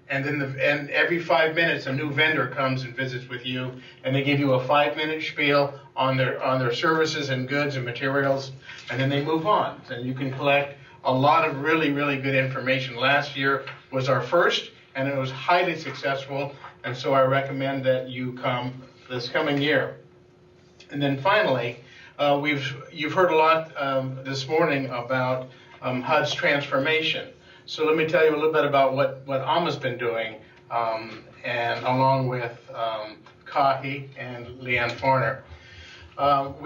and then every 5 minutes a new vendor comes and visits with you, and they give you a 5-minute spiel on their services and goods and materials, and then they move on. And you can collect a lot of really, really good information. Last year was our first, and it was highly successful, and so I recommend that you come this coming year. And then finally, you've heard a lot this morning about HUD's transformation. So let me tell you a little bit about what AHMA's been doing, and along with Kahi and Leanne Farner. AHMA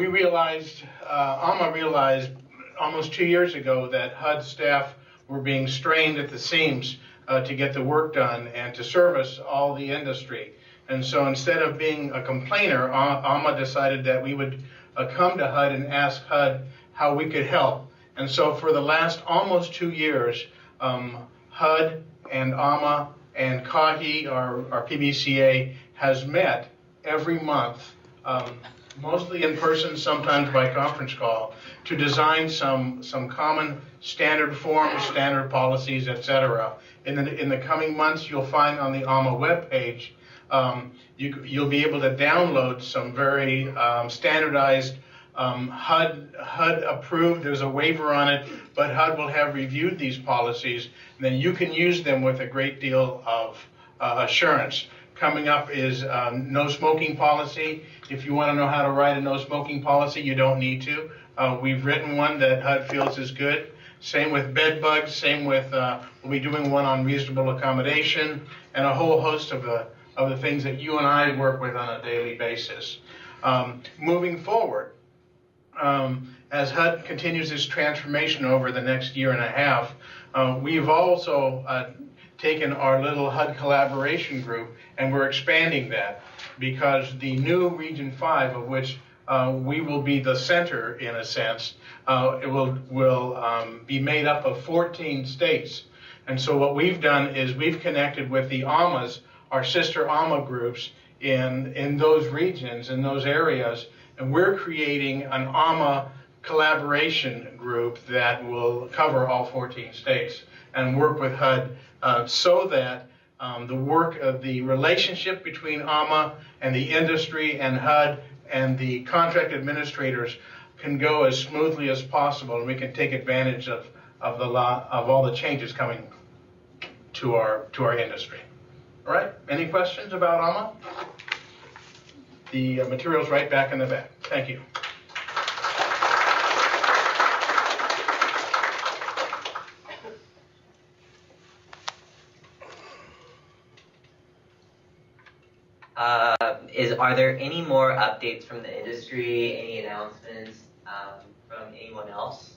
realized almost 2 years ago that HUD staff were being strained at the seams to get the work done and to service all the industry. And so instead of being a complainer, AHMA decided that we would come to HUD and ask HUD how we could help. And so for the last almost 2 years, HUD and AHMA and Kahi, our PBCA, has met every month, mostly in person, sometimes by conference call, to design some common standard forms, standard policies, etc. In the coming months, you'll find on the AHMA webpage, you'll be able to download some very standardized HUD approved. There's a waiver on it, but HUD will have reviewed these policies, and then you can use them with a great deal of assurance. Coming up is no smoking policy. If you want to know how to write a no smoking policy, you don't need to. We've written one that HUD feels is good. Same with bed bugs, same with, we'll be doing one on reasonable accommodation, and a whole host of the things that you and I work with on a daily basis. Moving forward, as HUD continues its transformation over the next year and a half, we've also taken our little HUD collaboration group and we're expanding that because the new Region 5, of which we will be the center in a sense, it will be made up of 14 states. And so what we've done is we've connected with the AMAs, our sister AMA groups in those regions, in those areas, and we're creating an AMA collaboration group that will cover all 14 states and work with HUD so that the relationship between AMA and the industry and HUD and the contract administrators can go as smoothly as possible, and we can take advantage of all the changes coming to our industry. All right, any questions about AMA? The material's right back in the back. Thank you. Are there any more updates from the industry, any announcements from anyone else?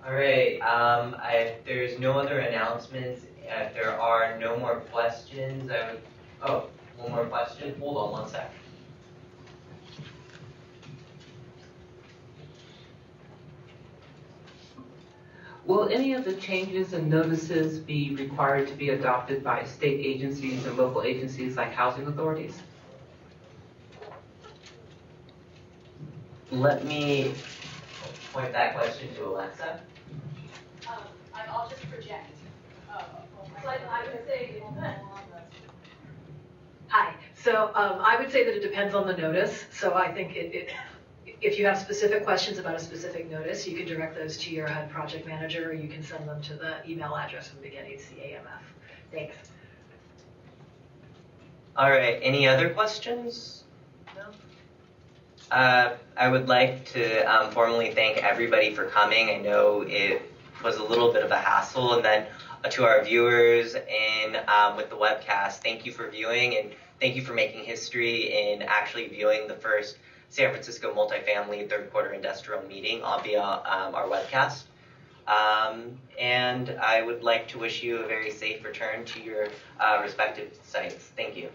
All right, if there's no other announcements, if there are no more questions, one more question. Hold on one sec. Will any of the changes and notices be required to be adopted by state agencies and local agencies like housing authorities? Let me point that question to Alexa. I'll just project. I would say. Hi. So I would say that it depends on the notice. So I think if you have specific questions about a specific notice, you can direct those to your HUD project manager, or you can send them to the email address from the beginning, CAMF. Thanks. All right. Any other questions? No. I would like to formally thank everybody for coming. I know it was a little bit of a hassle, and then to our viewers and with the webcast, thank you for viewing, and thank you for making history in actually viewing the first San Francisco multifamily third quarter industrial meeting via our webcast. And I would like to wish you a very safe return to your respective sites. Thank you.